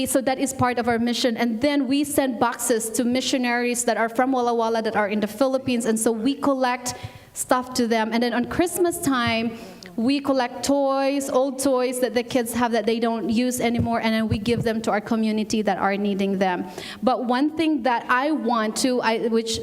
So that is part of our mission. And then we send boxes to missionaries that are from Walla Walla that are in the Philippines. And so we collect stuff to them. And then on Christmas time, we collect toys, old toys that the kids have that they don't use anymore, and then we give them to our community that are needing them. But one thing that I want to, which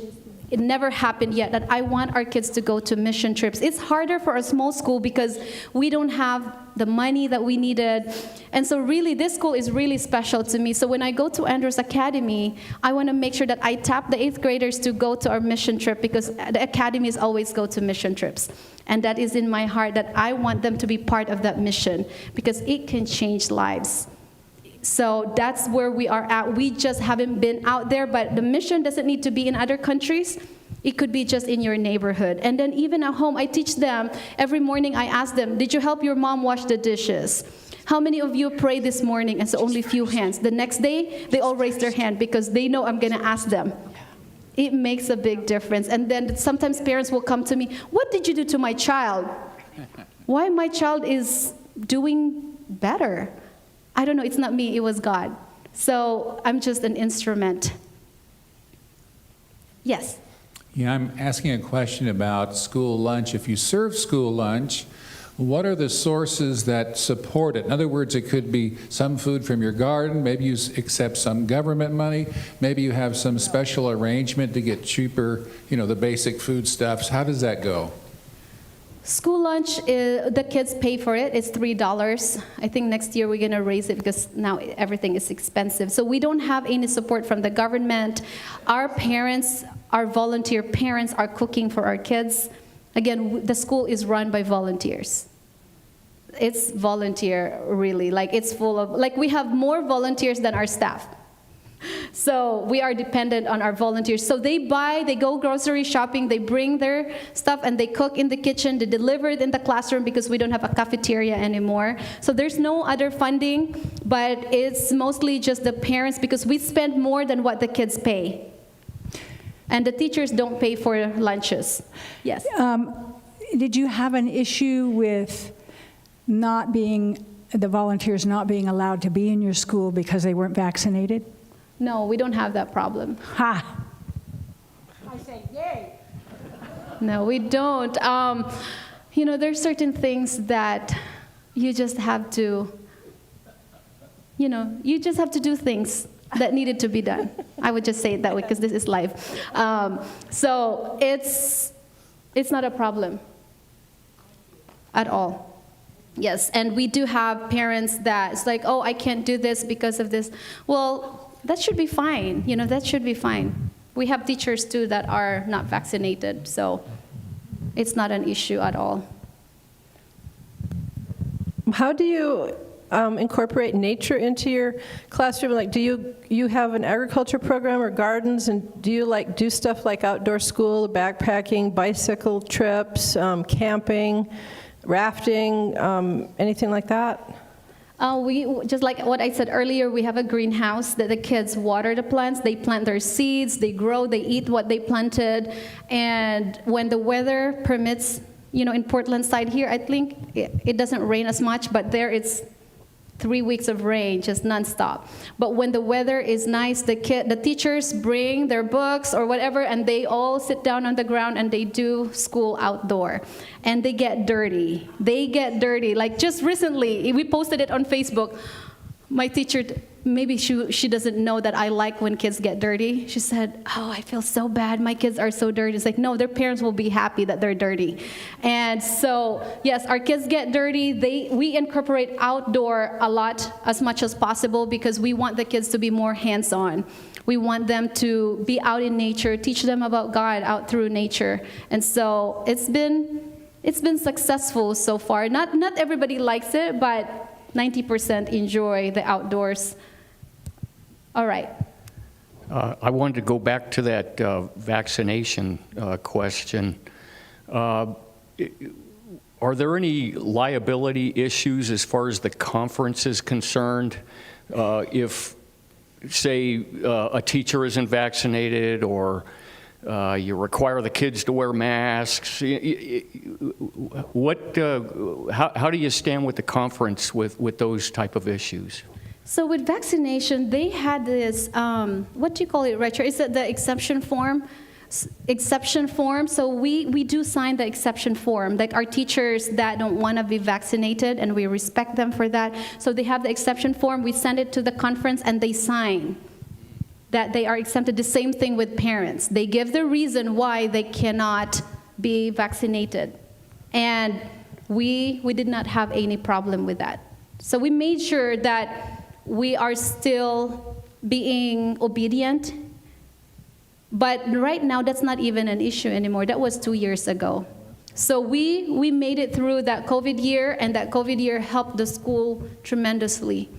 it never happened yet, that I want our kids to go to mission trips. It's harder for a small school because we don't have the money that we needed. And so really, this school is really special to me. So when I go to Andrews Academy, I want to make sure that I tap the 8th graders to go to our mission trip, because the academies always go to mission trips. And that is in my heart, that I want them to be part of that mission, because it can change lives. So that's where we are at. We just haven't been out there, but the mission doesn't need to be in other countries. It could be just in your neighborhood. And then even at home, I teach them. Every morning I ask them, did you help your mom wash the dishes? How many of you prayed this morning? And so only few hands. The next day, they all raise their hand because they know I'm going to ask them. It makes a big difference. And then sometimes parents will come to me, what did you do to my child? Why my child is doing better? I don't know, it's not me, it was God. So I'm just an instrument. Yes? Yeah, I'm asking a question about school lunch. If you serve school lunch, what are the sources that support it? In other words, it could be some food from your garden, maybe you accept some government money, maybe you have some special arrangement to get cheaper, the basic foodstuffs. How does that go? School lunch, the kids pay for it. It's $3. I think next year we're going to raise it because now everything is expensive. So we don't have any support from the government. Our parents, our volunteer parents, are cooking for our kids. Again, the school is run by volunteers. It's volunteer, really. Like, it's full of, like, we have more volunteers than our staff. So we are dependent on our volunteers. So they go grocery shopping, they bring their stuff, and they cook in the kitchen, they deliver it in the classroom because we don't have a cafeteria anymore. So there's no other funding, but it's mostly just the parents, because we spend more than what the kids pay. And the teachers don't pay for lunches. Yes. Did you have an issue with the volunteers not being allowed to be in your school because they weren't vaccinated? No, we don't have that problem. Ha! I say yay. No, we don't. There's certain things that you just have to, do things that needed to be done. I would just say it that way because this is live. So it's not a problem at all. Yes, and we do have parents that it's like, oh, I can't do this because of this. Well, that should be fine. That should be fine. We have teachers too that are not vaccinated, so it's not an issue at all. How do you incorporate nature into your classroom? Like, do you have an agriculture program or gardens, and do you do stuff like outdoor school, backpacking, bicycle trips, camping, rafting, anything like that? We just like what I said earlier, we have a greenhouse that the kids water the plants. They plant their seeds, they grow, they eat what they planted. And when the weather permits, in Portland side here, I think it doesn't rain as much, but there it's 3 weeks of rain, just nonstop. But when the weather is nice, the teachers bring their books or whatever, and they all sit down on the ground and they do school outdoor. And they get dirty. Like just recently, we posted it on Facebook. My teacher, maybe she doesn't know that I like when kids get dirty. She said, oh, I feel so bad. My kids are so dirty. It's like, no, their parents will be happy that they're dirty. And so, yes, our kids get dirty. We incorporate outdoor a lot, as much as possible, because we want the kids to be more hands-on. We want them to be out in nature, teach them about God out through nature. And so it's been successful so far. Not everybody likes it, but 90% enjoy the outdoors. All right. I wanted to go back to that vaccination question. Are there any liability issues as far as the conference is concerned? If, say, a teacher isn't vaccinated, or you require the kids to wear masks, how do you stand with the conference with those type of issues? So with vaccination, they had this, what do you call it, Richard? Is it the exception form? So we do sign the exception form, like our teachers that don't want to be vaccinated, and we respect them for that. So they have the exception form, we send it to the conference, and they sign that they are exempted. The same thing with parents. They give the reason why they cannot be vaccinated. And we did not have any problem with that. So we made sure that we are still being obedient. But right now, that's not even an issue anymore. That was 2 years ago. So we made it through that COVID year, and that COVID year helped the school tremendously.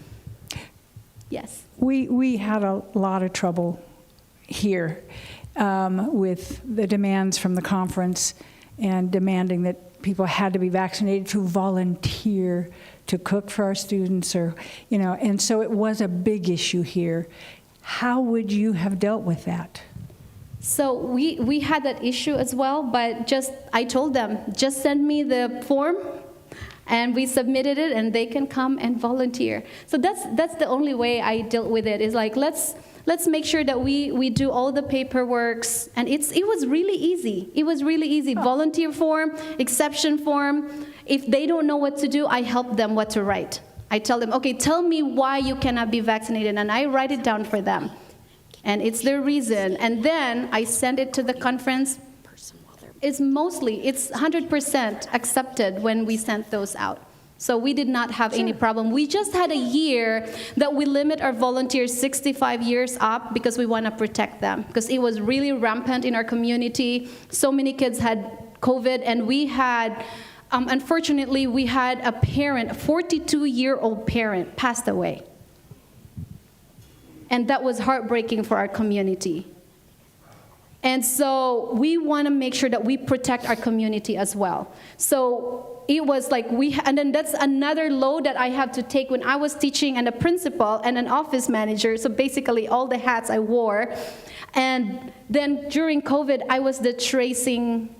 Yes? We had a lot of trouble here with the demands from the conference and demanding that people had to be vaccinated to volunteer to cook for our students, or, and so it was a big issue here. How would you have dealt with that? So we had that issue as well, but I told them, just send me the form, and we submitted it, and they can come and volunteer. So that's the only way I dealt with it, is like, let's make sure that we do all the paperwork, and it was really easy. It was really easy. Oh. Volunteer form, exception form. If they don't know what to do, I help them what to write. I tell them, okay, tell me why you cannot be vaccinated, and I write it down for them. And it's their reason. And then I send it to the conference. It's 100% accepted when we sent those out. So we did not have any problem. We just had a year that we limit our volunteers 65 years up because we want to protect them. Because it was really rampant in our community. So many kids had COVID, and we had, unfortunately, we had a parent, a 42-year-old parent passed away. And that was heartbreaking for our community. And so we want to make sure that we protect our community as well. So it was like and then that's another load that I have to take when I was teaching and a principal and an office manager. So basically all the hats I wore. And then during COVID, I was the tracing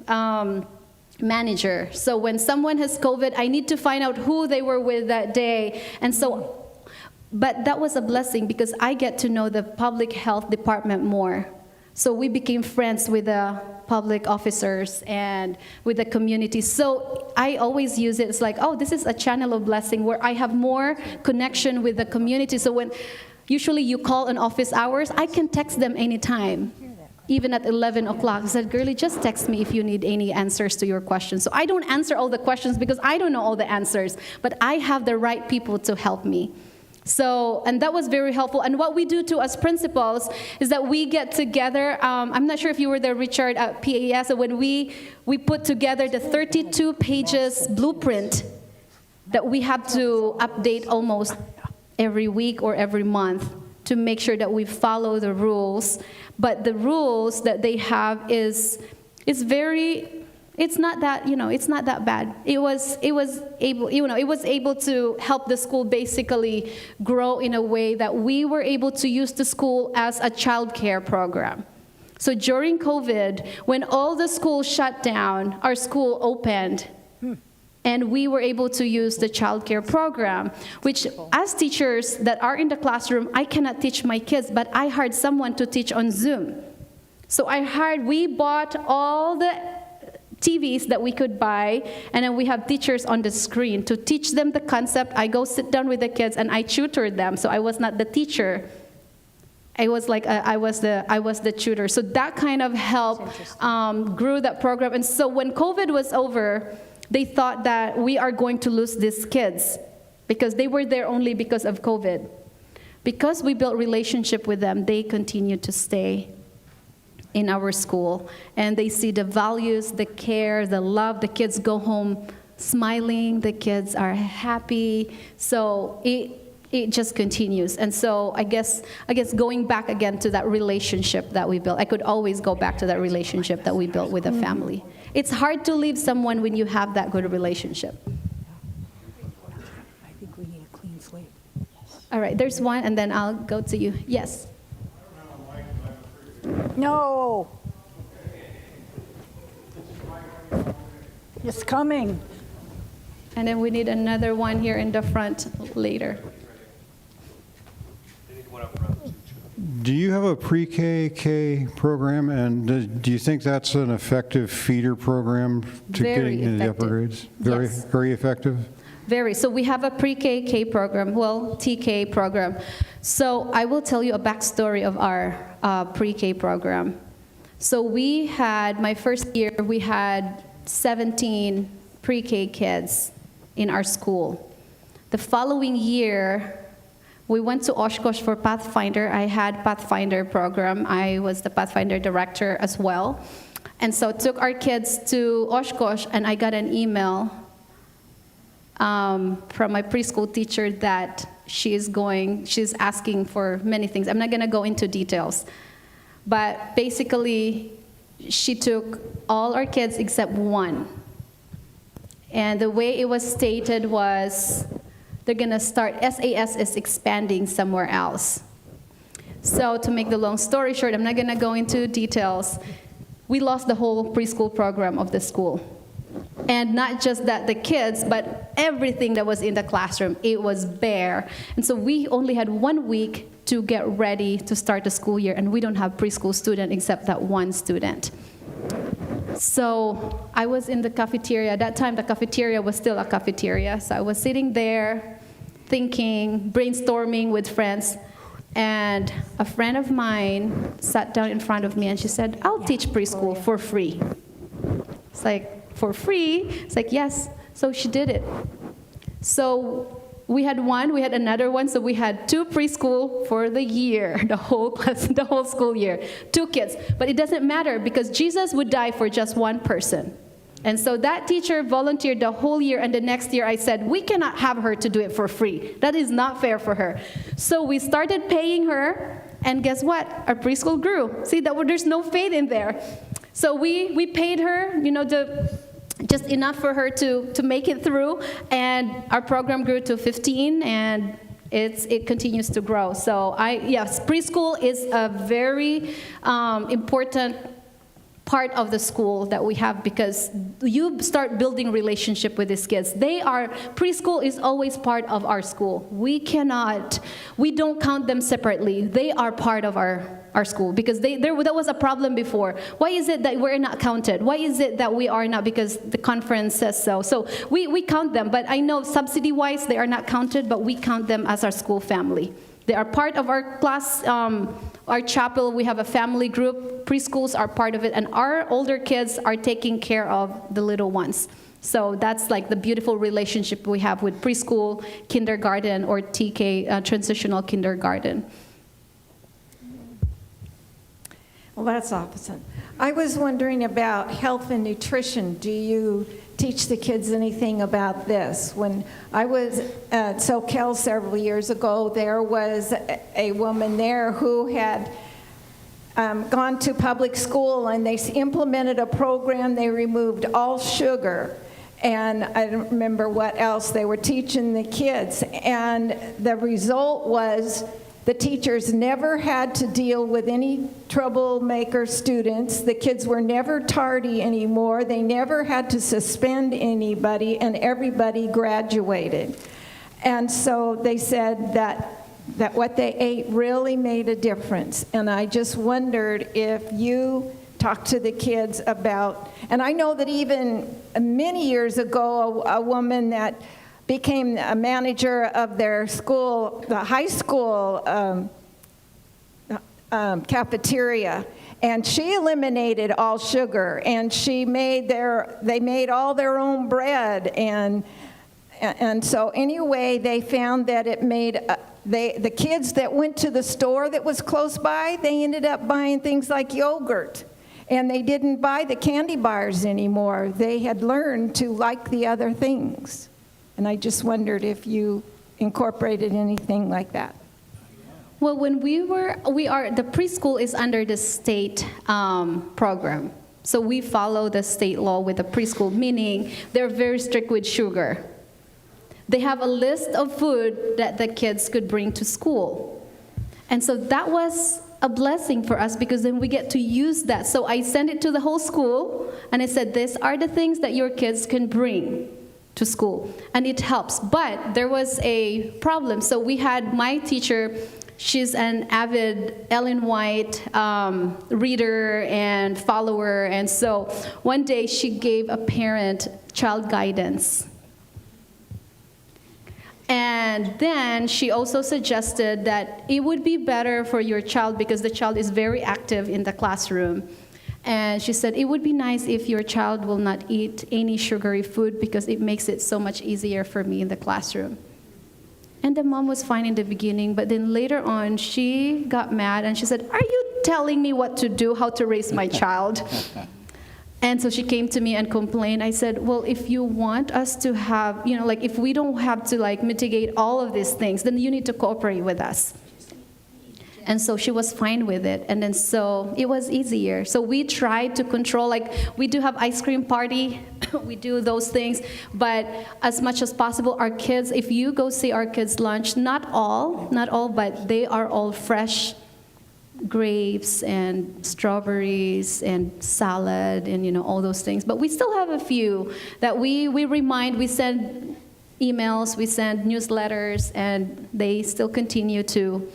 manager. So when someone has COVID, I need to find out who they were with that day. And so, but that was a blessing because I get to know the public health department more. So we became friends with the public officers and with the community. So I always use it. It's like, oh, this is a channel of blessing where I have more connection with the community. So when usually you call in office hours, I can text them anytime, even at 11 o'clock. I said, Girlie, just text me if you need any answers to your questions. So I don't answer all the questions because I don't know all the answers, but I have the right people to help me. So, and that was very helpful. And what we do too as principals is that we get together. I'm not sure if you were there, Richard, at PAS, when we put together the 32 pages blueprint that we have to update almost every week or every month to make sure that we follow the rules. But the rules that they have is very, it's not that, it's not that bad. It was able to help the school basically grow in a way that we were able to use the school as a child care program. So during COVID, when all the schools shut down, our school opened. And we were able to use the child care program, which as teachers that are in the classroom, I cannot teach my kids, but I hired someone to teach on Zoom. So we bought all the TVs that we could buy, and then we have teachers on the screen to teach them the concept. I go sit down with the kids and I tutored them. So I was not the teacher. I was the tutor. So that kind of helped grew that program. And so when COVID was over, they thought that we are going to lose these kids because they were there only because of COVID. because we built relationship with them, they continue to stay in our school. And they see the values, the care, the love. The kids go home smiling. The kids are happy. So it just continues. And so I guess going back again to that relationship that we built, I could always go back to that relationship that we built with a family. It's hard to leave someone when you have that good relationship. I think we need a clean slate. All right, there's one, and then I'll go to you. Yes. No. It's coming. And then we need another one here in the front later. Do you have a pre-K program, and do you think that's an effective feeder program to Very getting into the upper effective. grades? Yes. Very effective? Very. So we have a pre-K program, well, TK program. So I will tell you a backstory of our pre-K program. So we had, my first year, we had 17 pre-K kids in our school. The following year, we went to Oshkosh for Pathfinder. I had Pathfinder program. I was the Pathfinder director as well. And so took our kids to Oshkosh, and I got an email from my preschool teacher that she's asking for many things. I'm not gonna go into details. But basically, she took all our kids except one. And the way it was stated was, they're going to start, SAS is expanding somewhere else. So to make the long story short, I'm not going to go into details. We lost the whole preschool program of the school. And not just that, the kids, but everything that was in the classroom, it was bare. And so we only had 1 week to get ready to start the school year, and we don't have preschool student except that one student. So I was in the cafeteria. At that time, the cafeteria was still a cafeteria. So I was sitting there thinking, brainstorming with friends. And a friend of mine sat down in front of me and she said, I'll teach preschool for free. It's like, for free? It's like, yes. So she did it. So we had one, we had another one, so we had 2 preschool for the year, the whole class, the whole school year, 2 kids. But it doesn't matter because Jesus would die for just one person. And so that teacher volunteered the whole year, and the next year I said, we cannot have her to do it for free. That is not fair for her. So we started paying her, and guess what? Our preschool grew. See, there's no faith in there. So we paid her, just enough for her to make it through, and our program grew to 15, and it continues to grow. So yes, preschool is a very important part of the school that we have, because you start building relationship with these kids. Preschool is always part of our school. We don't count them separately. They are part of our school, because there was a problem before. Why is it that we're not counted? Why is it that we are not? Because the conference says so. So we count them, but I know subsidy-wise they are not counted, but we count them as our school family. They are part of our class, our chapel. We have a family group. Preschools are part of it, and our older kids are taking care of the little ones. So that's like the beautiful relationship we have with preschool, kindergarten, or TK, transitional kindergarten. Well, that's opposite. I was wondering about health and nutrition. Do you teach the kids anything about this? When I was at Soquel several years ago, there was a woman there who had gone to public school, and they implemented a program. They removed all sugar, and I don't remember what else they were teaching the kids. And the result was the teachers never had to deal with any troublemaker students. The kids were never tardy anymore. They never had to suspend anybody, and everybody graduated. And so they said that what they ate really made a difference. And I just wondered if you talked to the kids about, and I know that even many years ago, a woman that became a manager of their school, the high school cafeteria, and she eliminated all sugar, and they made all their own bread, and And so anyway, they found that it made, the kids that went to the store that was close by, they ended up buying things like yogurt. And they didn't buy the candy bars anymore. They had learned to like the other things. And I just wondered if you incorporated anything like that. Well, when the preschool is under the state program. So we follow the state law with the preschool, meaning they're very strict with sugar. They have a list of food that the kids could bring to school. And so that was a blessing for us because then we get to use that. So I sent it to the whole school and I said, these are the things that your kids can bring to school. And it helps. But there was a problem. So we had my teacher, she's an avid Ellen White reader and follower. And so one day she gave a parent child guidance. And then she also suggested that it would be better for your child because the child is very active in the classroom. And she said, it would be nice if your child will not eat any sugary food because it makes it so much easier for me in the classroom. And the mom was fine in the beginning, but then later on, she got mad and she said, are you telling me what to do, how to raise my child? And so she came to me and complained. I said, well, if you want us to have, if we don't have to mitigate all of these things, then you need to cooperate with us. And so she was fine with it. And then so it was easier. So we tried to control, we do have ice cream party. We do those things. But as much as possible, our kids, if you go see our kids' lunch, not all, but they are all fresh grapes and strawberries and salad and all those things. But we still have a few that we remind, we send emails, we send newsletters, and they still continue to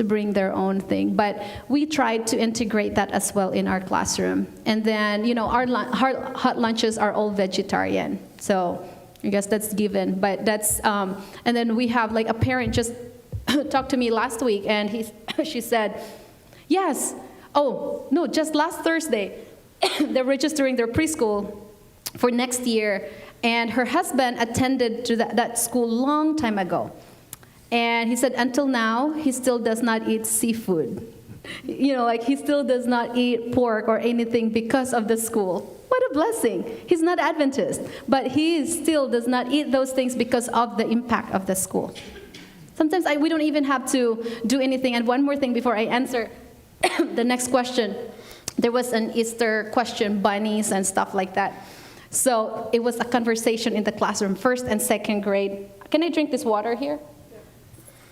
bring their own thing. But we tried to integrate that as well in our classroom. And then, our hot lunches are all vegetarian. So I guess that's given. But that's, and then we have a parent just talked to me last week and she said, yes, oh, no, just last Thursday, they're registering their preschool for next year. And her husband attended to that school long time ago. And he said, until now, he still does not eat seafood. He still does not eat pork or anything because of the school. What a blessing. He's not Adventist, but he still does not eat those things because of the impact of the school. Sometimes we don't even have to do anything. And one more thing before I answer the next question. There was an Easter question, bunnies and stuff like that. So it was a conversation in the classroom, 1st and 2nd grade. Can I drink this water here?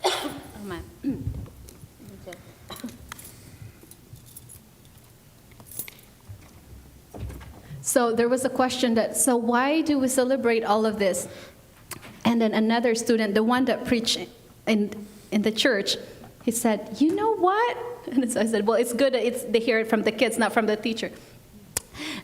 Oh, man. So there was a question so why do we celebrate all of this? And then another student, the one that preached in the church, he said, you know what? And so I said, well, it's good that they hear it from the kids, not from the teacher.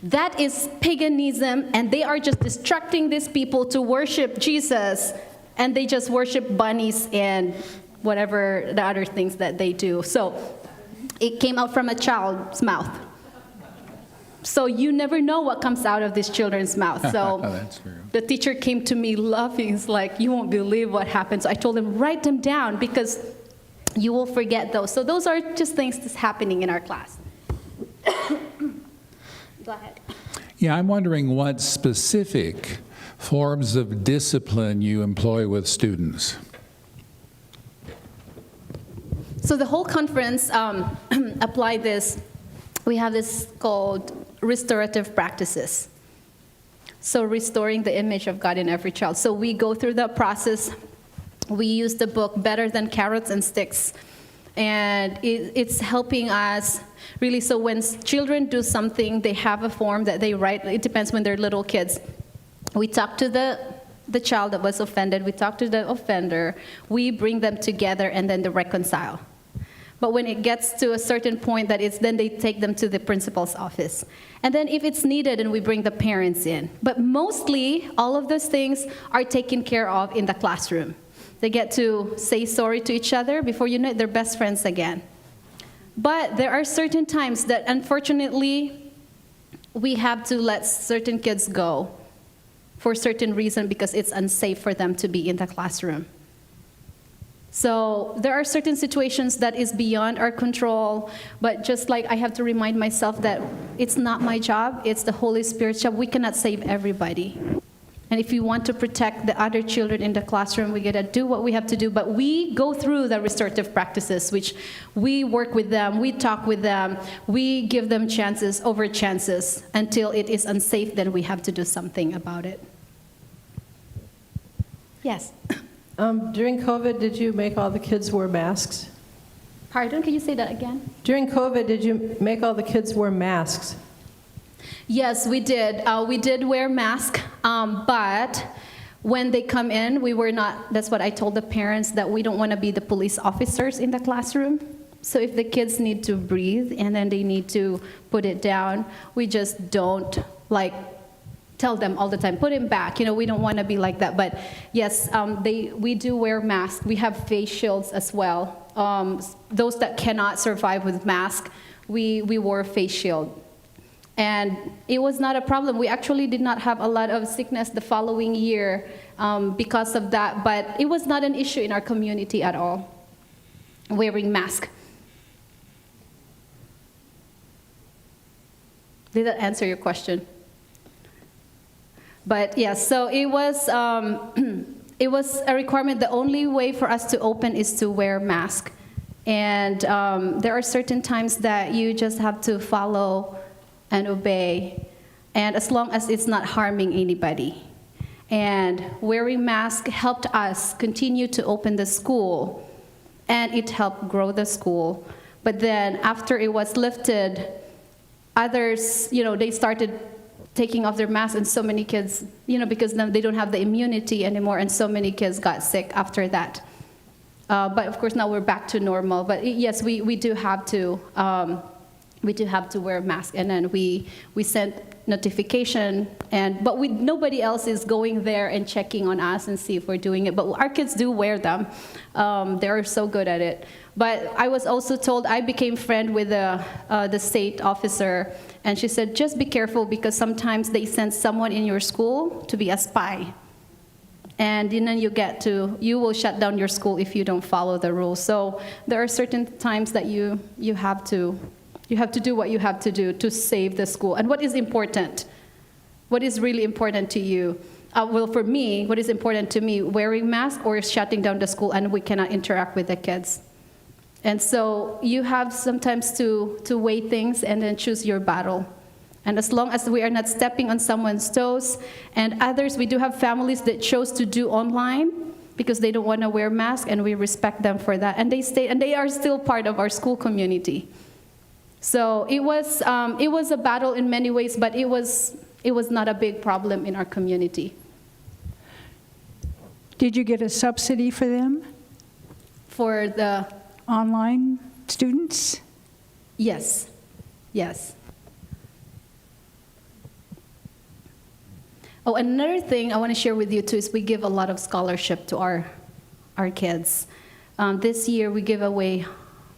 That is paganism, and they are just distracting these people to worship Jesus. And they just worship bunnies and whatever the other things that they do. So it came out from a child's mouth. So you never know what comes out of these children's mouth. So That's true. The teacher came to me laughing. It's like, you won't believe what happened. So I told him, write them down because you will forget those. So those are just things that's happening in our class. Go ahead. Yeah, I'm wondering what specific forms of discipline you employ with students. So the whole conference applied this. We have this called restorative practices. So restoring the image of God in every child. So we go through that process. We use the book Better Than Carrots and Sticks. And it's helping us really. So when children do something, they have a form that they write. It depends when they're little kids. We talk to the child that was offended. We talk to the offender. We bring them together, and then they reconcile. But when it gets to a certain point, then they take them to the principal's office. And then if it's needed, then we bring the parents in. But mostly, all of those things are taken care of in the classroom. They get to say sorry to each other. Before you know it, they're best friends again. But there are certain times that, unfortunately, we have to let certain kids go for certain reason because it's unsafe for them to be in the classroom. So there are certain situations that is beyond our control, but just like I have to remind myself that it's not my job, it's the Holy Spirit's job. We cannot save everybody. And if we want to protect the other children in the classroom, we gotta do what we have to do. But we go through the restorative practices, which we work with them, we talk with them, we give them chances over chances until it is unsafe, then we have to do something about it. Yes. During COVID, did you make all the kids wear masks? Pardon, can you say that again? During COVID, did you make all the kids wear masks? Yes, we did. We did wear masks, but when they come in, we were not, that's what I told the parents, that we don't want to be the police officers in the classroom. So if the kids need to breathe and then they need to put it down, we just don't tell them all the time, put him back. We don't want to be like that. But yes, we do wear masks. We have face shields as well. Those that cannot survive with mask, we wore a face shield. And it was not a problem. We actually did not have a lot of sickness the following year because of that. But it was not an issue in our community at all, wearing masks. Did that answer your question? But yes, so it was a requirement. The only way for us to open is to wear mask. And there are certain times that you just have to follow and obey, and as long as it's not harming anybody. And wearing mask helped us continue to open the school, and it helped grow the school. But then after it was lifted, others, they started taking off their masks, and so many kids, because now they don't have the immunity anymore, and so many kids got sick after that. But of course now we're back to normal. But yes, we do have to wear a mask, and then we sent notification, but nobody else is going there and checking on us and see if we're doing it. But our kids do wear them. They're so good at it. But I was also told, I became friend with the state officer, and she said, just be careful because sometimes they send someone in your school to be a spy. And then you will shut down your school if you don't follow the rules. So there are certain times that you have to do what you have to do to save the school. And what is important? What is really important to you? Well, for me, what is important to me, wearing masks or shutting down the school and we cannot interact with the kids. And so you have sometimes to weigh things and then choose your battle. And as long as we are not stepping on someone's toes, and others, we do have families that chose to do online because they don't want to wear masks, and we respect them for that. And they are still part of our school community. So it was a battle in many ways, but it was not a big problem in our community. Did you get a subsidy for them? For the online students? Yes. Oh, another thing I want to share with you too is we give a lot of scholarship to our kids. This year we give away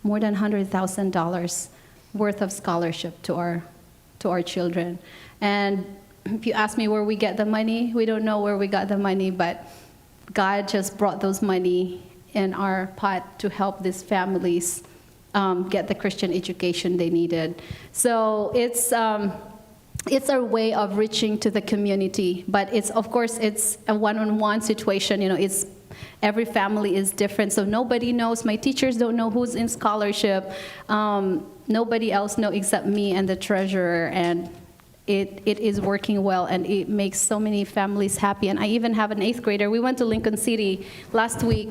more than $100,000 worth of scholarship to our children. And if you ask me where we get the money, we don't know where we got the money, but God just brought those money in our pot to help these families get the Christian education they needed. So it's our way of reaching to the community, but of course it's a one-on-one situation. It's every family is different, so nobody knows. My teachers don't know who's in scholarship. Nobody else knows except me and the treasurer, and it is working well, and it makes so many families happy. And I even have an 8th grader. We went to Lincoln City last week,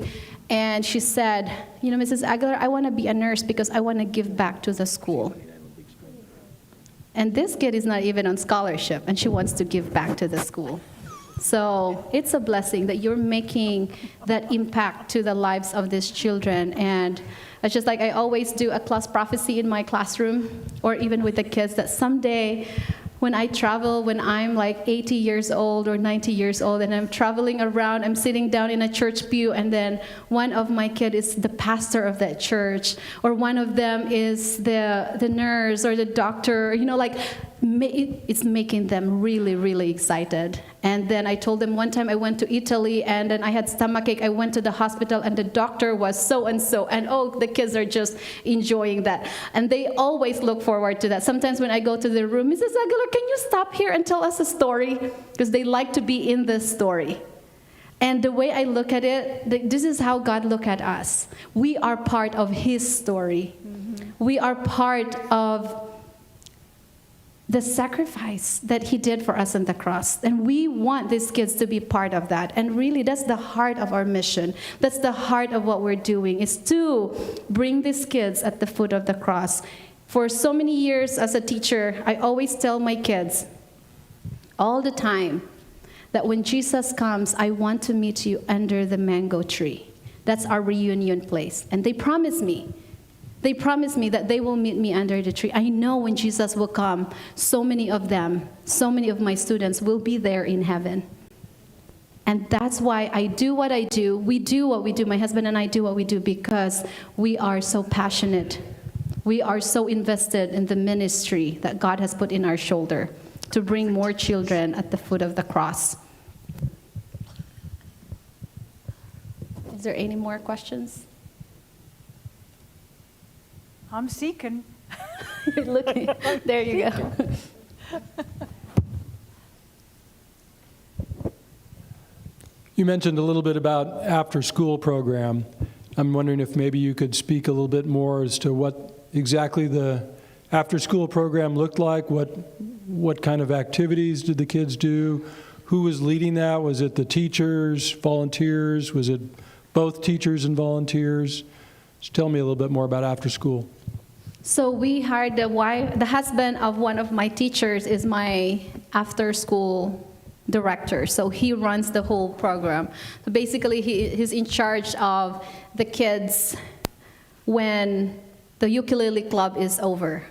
and she said, Mrs. Aguilar, I want to be a nurse because I want to give back to the school. And this kid is not even on scholarship, and she wants to give back to the school. So it's a blessing that you're making that impact to the lives of these children. And it's just like I always do a class prophecy in my classroom, or even with the kids, that someday when I travel, when I'm like 80 years old or 90 years old, and I'm traveling around, I'm sitting down in a church pew, and then one of my kids is the pastor of that church, or one of them is the nurse or the doctor, it's making them really, really excited. And then I told them one time I went to Italy and then I had stomachache. I went to the hospital and the doctor was so-and-so. And oh, the kids are just enjoying that. And they always look forward to that. Sometimes when I go to their room, Mrs. Aguilar, can you stop here and tell us a story? Because they like to be in this story. And the way I look at it, this is how God look at us. We are part of His story. Mm-hmm. We are part of the sacrifice that He did for us on the cross. And we want these kids to be part of that. And really, that's the heart of our mission. That's the heart of what we're doing, is to bring these kids at the foot of the cross. For so many years as a teacher, I always tell my kids all the time that when Jesus comes, I want to meet you under the mango tree. That's our reunion place. And they promise me. They promise me that they will meet me under the tree. I know when Jesus will come, so many of them, so many of my students will be there in heaven. And that's why I do what I do. We do what we do. My husband and I do what we do because we are so passionate. We are so invested in the ministry that God has put in our shoulder to bring more children at the foot of the cross. Is there any more questions? I'm seeking. You're looking. There you go. You mentioned a little bit about after-school program. I'm wondering if maybe you could speak a little bit more as to what exactly the after-school program looked like. What kind of activities did the kids do? Who was leading that? Was it the teachers, volunteers? Was it both teachers and volunteers? Just tell me a little bit more about after-school. So we hired the husband of one of my teachers is my after-school director. So he runs the whole program. So basically, he's in charge of the kids when the ukulele club is over.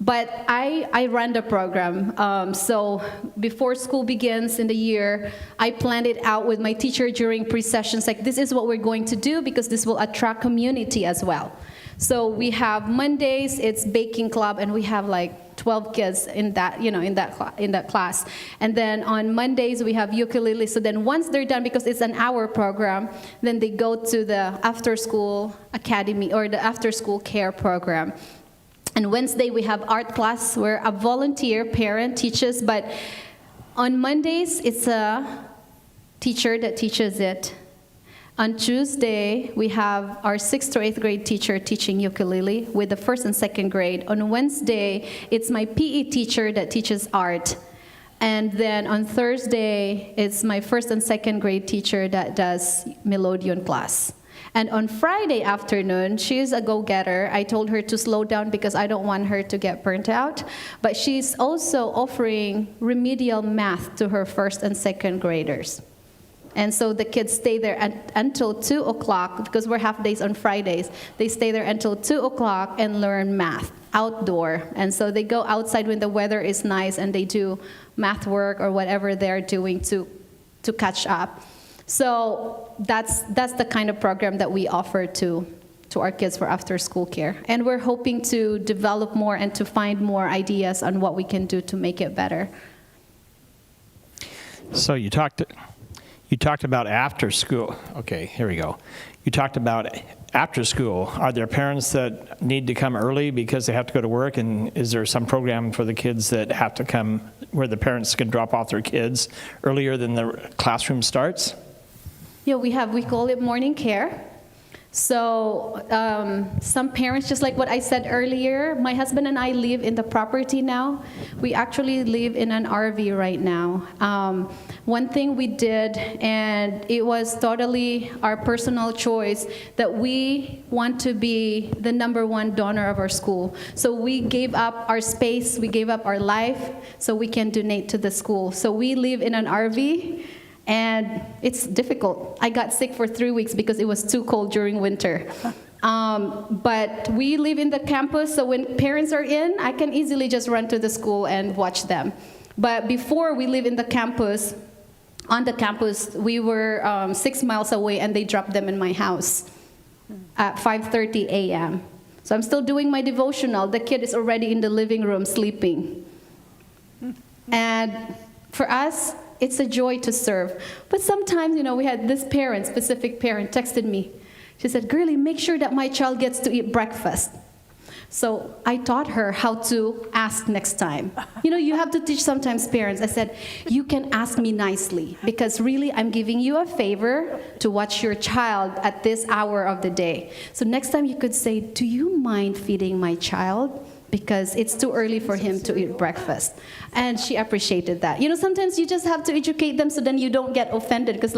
But I run the program. So before school begins in the year, I planned it out with my teacher during pre-sessions. Like, this is what we're going to do because this will attract community as well. So we have Mondays, it's baking club, and we have like 12 kids in that, in that class. And then on Mondays we have ukulele. So then once they're done, because it's an hour program, then they go to the after-school academy or the after-school care program. And Wednesday we have art class where a volunteer parent teaches, but on Mondays it's a teacher that teaches it. On Tuesday, we have our 6th to 8th grade teacher teaching ukulele with the 1st and 2nd grade. On Wednesday, it's my PE teacher that teaches art. And then on Thursday, it's my 1st and 2nd grade teacher that does melodeon class. And on Friday afternoon, she's a go-getter. I told her to slow down because I don't want her to get burnt out. But she's also offering remedial math to her 1st and 2nd graders. And so the kids stay there until 2 o'clock, because we're half days on Fridays. They stay there until 2 o'clock and learn math outdoor. And so they go outside when the weather is nice and they do math work or whatever they're doing to catch up. So that's the kind of program that we offer to our kids for after school care. And we're hoping to develop more and to find more ideas on what we can do to make it better. So you talked about after school. Okay, here we go. You talked about after school. Are there parents that need to come early because they have to go to work? And is there some program for the kids that have to come where the parents can drop off their kids earlier than the classroom starts? Yeah, we call it morning care. So some parents, just like what I said earlier, my husband and I live in the property now. We actually live in an RV right now. One thing we did, and it was totally our personal choice, that we want to be the #1 donor of our school. So we gave up our space, we gave up our life, so we can donate to the school. So we live in an RV. And it's difficult. I got sick for 3 weeks because it was too cold during winter. But we live in the campus, so when parents are in, I can easily just run to the school and watch them. But before we live in the campus, on the campus, we were 6 miles away, and they dropped them in my house at 5:30 a.m. So I'm still doing my devotional. The kid is already in the living room sleeping. And for us, it's a joy to serve. But sometimes, we had this parent, specific parent, texted me. She said, Girlie, make sure that my child gets to eat breakfast. So I taught her how to ask next time. You have to teach sometimes parents. I said, you can ask me nicely because really I'm giving you a favor to watch your child at this hour of the day. So next time you could say, do you mind feeding my child? Because it's too early for him to eat breakfast. And she appreciated that. Sometimes you just have to educate them so then you don't get offended because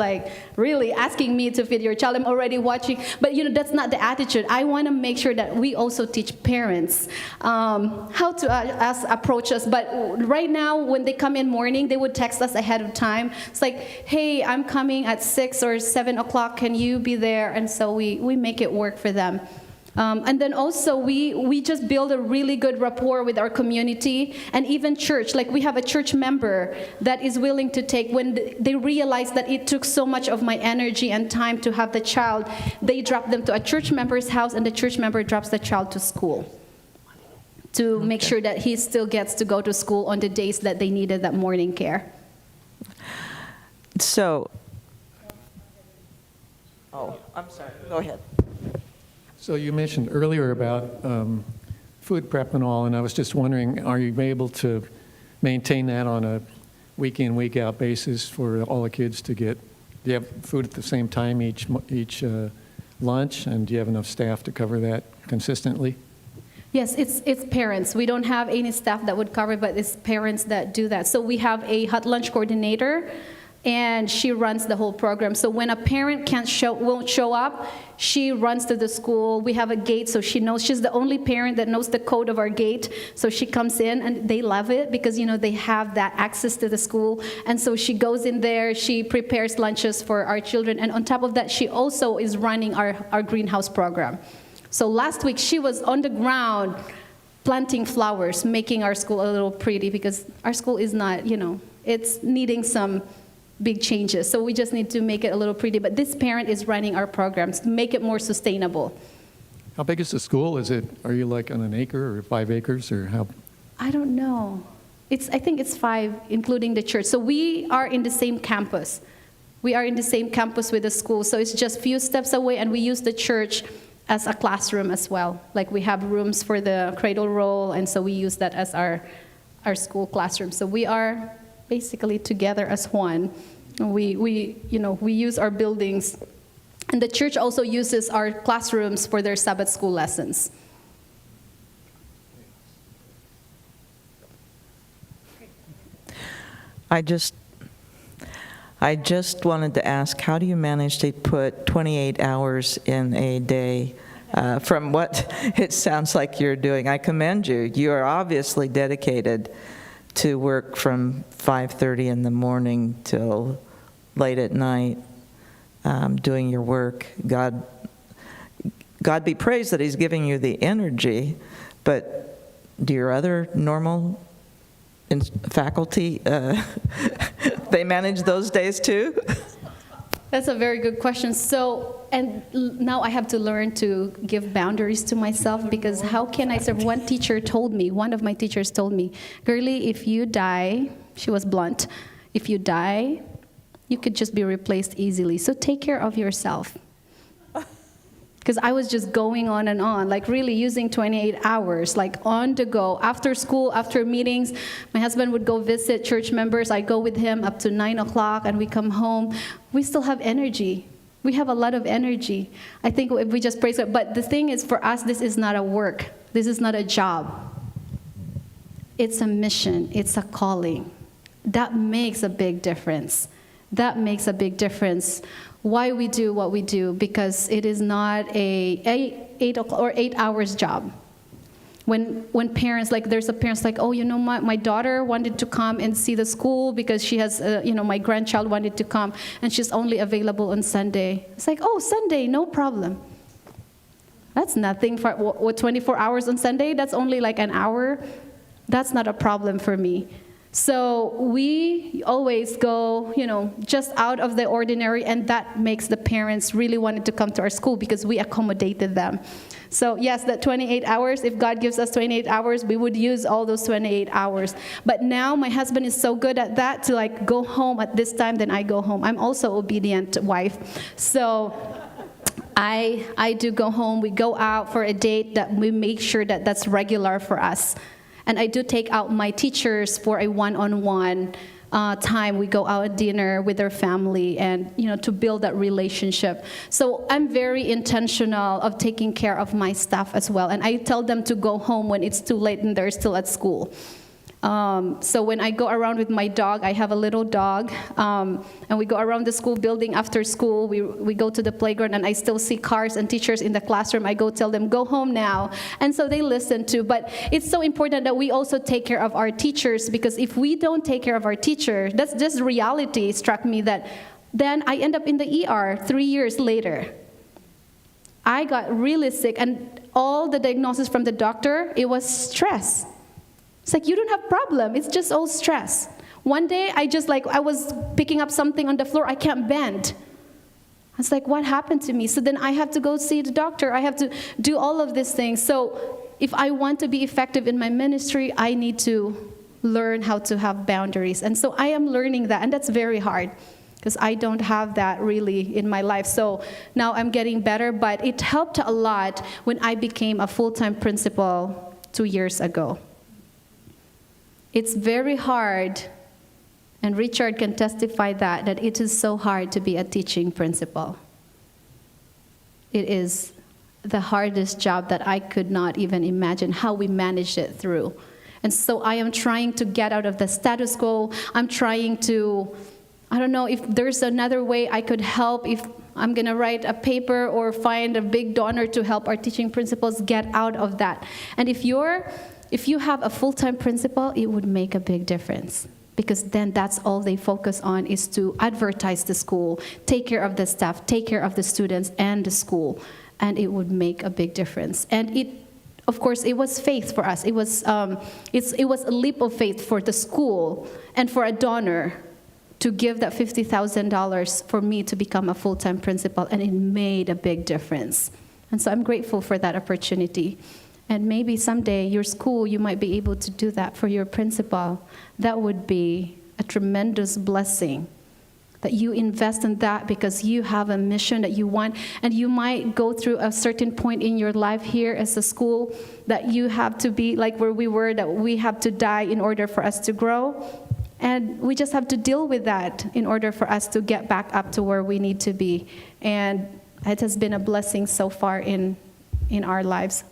really asking me to feed your child, I'm already watching. But that's not the attitude. I want to make sure that we also teach parents how to approach us. But right now, when they come in morning, they would text us ahead of time. It's like, hey, I'm coming at 6 or 7 o'clock. Can you be there? And so we make it work for them. And then also, we just build a really good rapport with our community and even church. Like we have a church member that is willing to take, when they realize that it took so much of my energy and time to have the child, they drop them to a church member's house and the church member drops the child to school to make sure that he still gets to go to school on the days that they needed that morning care. So, I'm sorry, go ahead. So you mentioned earlier about food prep and all, and I was just wondering, are you able to maintain that on a week in, week out basis for all the kids to get? Do you have food at the same time each lunch, and do you have enough staff to cover that consistently? Yes, it's parents. We don't have any staff that would cover, but it's parents that do that. So we have a hot lunch coordinator, and she runs the whole program. So when a parent won't show up, she runs to the school. We have a gate, so she knows. She's the only parent that knows the code of our gate. So she comes in, and they love it because, they have that access to the school. And so she goes in there, she prepares lunches for our children. And on top of that, she also is running our greenhouse program. So last week, she was on the ground planting flowers, making our school a little pretty because our school is not, it's needing some big changes. So we just need to make it a little pretty. But this parent is running our programs to make it more sustainable. How big is the school? Are you like on an acre or 5 acres or how? I don't know. I think it's 5, including the church. So we are in the same campus. We are in the same campus with the school. So it's just a few steps away, and we use the church as a classroom as well. Like we have rooms for the cradle roll, and so we use that as our school classroom. So we are basically together as one. We use our buildings, and the church also uses our classrooms for their Sabbath school lessons. I just wanted to ask, how do you manage to put 28 hours in a day from what it sounds like you're doing? I commend you. You are obviously dedicated to work from 5:30 in the morning till late at night, doing your work. God be praised that He's giving you the energy, but do your other normal faculty, they manage those days too? That's a very good question. So, and now I have to learn to give boundaries to myself, because how can I serve? One of my teachers told me, Girlie, if you die, she was blunt, if you die, you could just be replaced easily. So take care of yourself. Because I was just going on and on, like really using 28 hours, like on the go. After school, after meetings, my husband would go visit church members. I'd go with him up to 9 o'clock, and we come home. We still have energy. We have a lot of energy. I think if we just praise God. But the thing is, for us, this is not a work. This is not a job. It's a mission. It's a calling. That makes a big difference. That makes a big difference. Why we do what we do, because it is not a 8 hours job. When parents, like there's a parents like, oh, my daughter wanted to come and see the school because she has, my grandchild wanted to come and she's only available on Sunday. It's like, oh, Sunday, no problem. That's nothing for, 24 hours on Sunday? That's only like an hour. That's not a problem for me. So we always go, just out of the ordinary, and that makes the parents really wanted to come to our school because we accommodated them. So yes, that 28 hours, if God gives us 28 hours, we would use all those 28 hours. But now my husband is so good at that to go home at this time, then I go home. I'm also obedient wife. So I do go home. We go out for a date that we make sure that that's regular for us. And I do take out my teachers for a one-on-one time. We go out at dinner with their family and, to build that relationship. So I'm very intentional of taking care of my staff as well. And I tell them to go home when it's too late and they're still at school. So when I go around with my dog, I have a little dog, and we go around the school building after school. We go to the playground, and I still see cars and teachers in the classroom. I go tell them, go home now. And so they listen too. But it's so important that we also take care of our teachers, because if we don't take care of our teacher, that's just reality struck me, that then I end up in the ER 3 years later. I got really sick, and all the diagnosis from the doctor, it was stress. It's like, you don't have problem. It's just all stress. One day, I was picking up something on the floor. I can't bend. I was like, what happened to me? So then I have to go see the doctor. I have to do all of these things. So if I want to be effective in my ministry, I need to learn how to have boundaries. And so I am learning that, and that's very hard, because I don't have that really in my life. So now I'm getting better, but it helped a lot when I became a full-time principal 2 years ago. It's very hard, and Richard can testify that it is so hard to be a teaching principal. It is the hardest job that I could not even imagine how we managed it through. And so I am trying to get out of the status quo. I'm trying to, I don't know if there's another way I could help, if I'm going to write a paper or find a big donor to help our teaching principals get out of that. And if you have a full-time principal, it would make a big difference, because then that's all they focus on, is to advertise the school, take care of the staff, take care of the students and the school, and it would make a big difference. And of course, it was faith for us. It was a leap of faith for the school and for a donor to give that $50,000 for me to become a full-time principal, and it made a big difference. And so I'm grateful for that opportunity. And maybe someday your school, you might be able to do that for your principal. That would be a tremendous blessing, that you invest in that because you have a mission that you want. And you might go through a certain point in your life here as a school that you have to be like where we were, that we have to die in order for us to grow. And we just have to deal with that in order for us to get back up to where we need to be. And it has been a blessing so far in our lives.